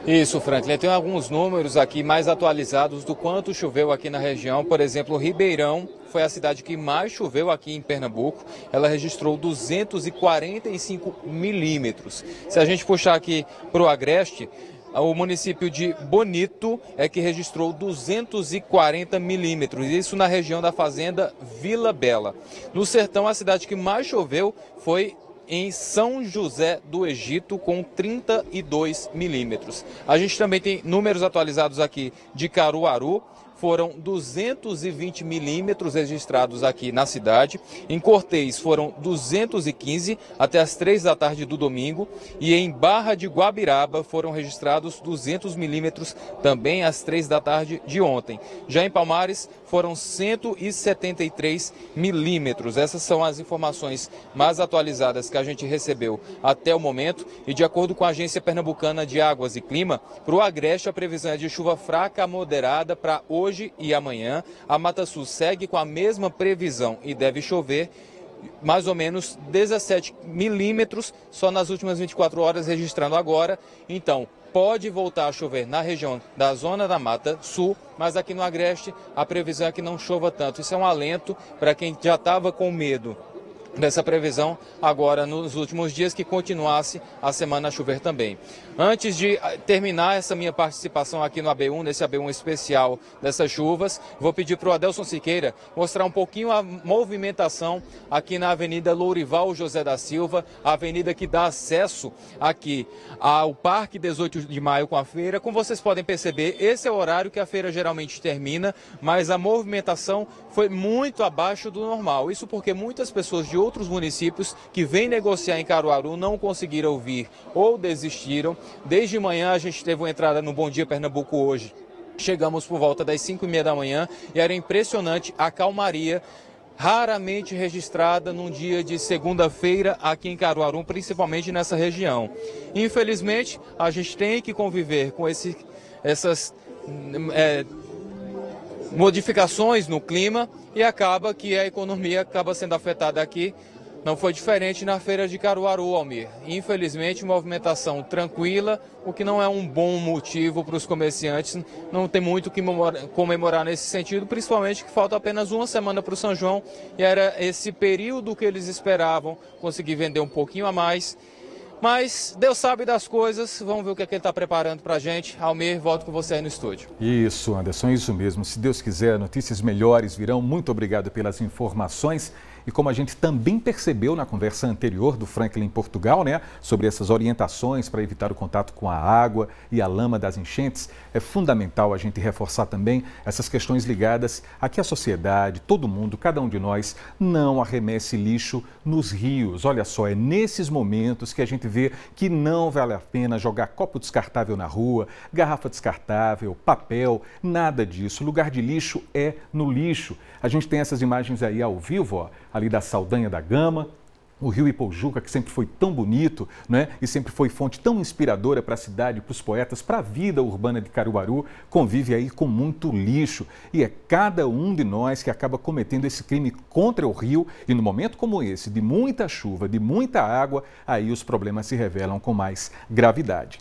Isso, Franklin. Eu tenho alguns números aqui mais atualizados do quanto choveu aqui na região. Por exemplo, Ribeirão foi a cidade que mais choveu aqui em Pernambuco. Ela registrou 245 milímetros. Se a gente puxar aqui para o Agreste, o município de Bonito é que registrou 240 milímetros, isso na região da fazenda Vila Bela. No sertão, a cidade que mais choveu foi em São José do Egito, com 32 milímetros. A gente também tem números atualizados aqui de Caruaru. Foram 220 milímetros registrados aqui na cidade. Em Cortês foram 215 até as 3 da tarde do domingo. E em Barra de Guabiraba foram registrados 200 milímetros também às 3 da tarde de ontem. Já em Palmares foram 173 milímetros. Essas são as informações mais atualizadas que a gente recebeu até o momento. E de acordo com a Agência Pernambucana de Águas e Clima, para o Agreste a previsão é de chuva fraca a moderada para hoje e amanhã. A Mata Sul segue com a mesma previsão e deve chover mais ou menos 17 milímetros só nas últimas 24 horas, registrando agora. Então, pode voltar a chover na região da zona da Mata Sul, mas aqui no Agreste a previsão é que não chova tanto. Isso é um alento para quem já estava com medo dessa previsão agora nos últimos dias, que continuasse a semana a chover também. Antes de terminar essa minha participação aqui no AB1, nesse AB1 especial dessas chuvas, vou pedir para o Adelson Siqueira mostrar um pouquinho a movimentação aqui na Avenida Lourival José da Silva, a avenida que dá acesso aqui ao Parque 18 de Maio com a feira. Como vocês podem perceber, esse é o horário que a feira geralmente termina, mas a movimentação foi muito abaixo do normal. Isso porque muitas pessoas de outros municípios que vêm negociar em Caruaru não conseguiram vir ou desistiram. Desde manhã a gente teve uma entrada no Bom Dia Pernambuco hoje. Chegamos por volta das 5h30 da manhã e era impressionante a calmaria raramente registrada num dia de segunda-feira aqui em Caruaru, principalmente nessa região. Infelizmente, a gente tem que conviver com essas modificações no clima e acaba que a economia acaba sendo afetada aqui. Não foi diferente na feira de Caruaru, Almir. Infelizmente, movimentação tranquila, o que não é um bom motivo para os comerciantes. Não tem muito o que comemorar nesse sentido, principalmente que falta apenas uma semana para o São João e era esse período que eles esperavam conseguir vender um pouquinho a mais. Mas Deus sabe das coisas, vamos ver o que é que ele está preparando para a gente. Almir, volto com você aí no estúdio. Isso, Anderson, isso mesmo. Se Deus quiser, notícias melhores virão. Muito obrigado pelas informações. E como a gente também percebeu na conversa anterior do Franklin em Portugal, né, sobre essas orientações para evitar o contato com a água e a lama das enchentes, é fundamental a gente reforçar também essas questões ligadas a que a sociedade, todo mundo, cada um de nós, não arremesse lixo nos rios. Olha só, é nesses momentos que a gente vê que não vale a pena jogar copo descartável na rua, garrafa descartável, papel, nada disso. Lugar de lixo é no lixo. A gente tem essas imagens aí ao vivo, ó, ali da Saldanha da Gama, o rio Ipojuca, que sempre foi tão bonito, né? E sempre foi fonte tão inspiradora para a cidade, para os poetas, para a vida urbana de Caruaru, convive aí com muito lixo. E é cada um de nós que acaba cometendo esse crime contra o rio. E no momento como esse, de muita chuva, de muita água, aí os problemas se revelam com mais gravidade.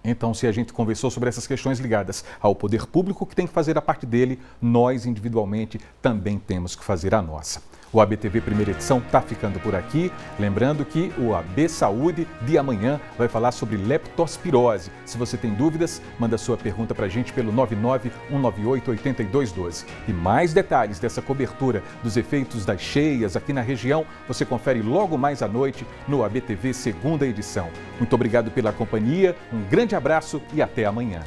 Então, se a gente conversou sobre essas questões ligadas ao poder público que tem que fazer a parte dele, nós individualmente também temos que fazer a nossa. O ABTV Primeira Edição está ficando por aqui. Lembrando que o AB Saúde de amanhã vai falar sobre leptospirose. Se você tem dúvidas, manda sua pergunta para a gente pelo 991988212. E mais detalhes dessa cobertura dos efeitos das cheias aqui na região, você confere logo mais à noite no ABTV Segunda Edição. Muito obrigado pela companhia, um grande abraço e até amanhã.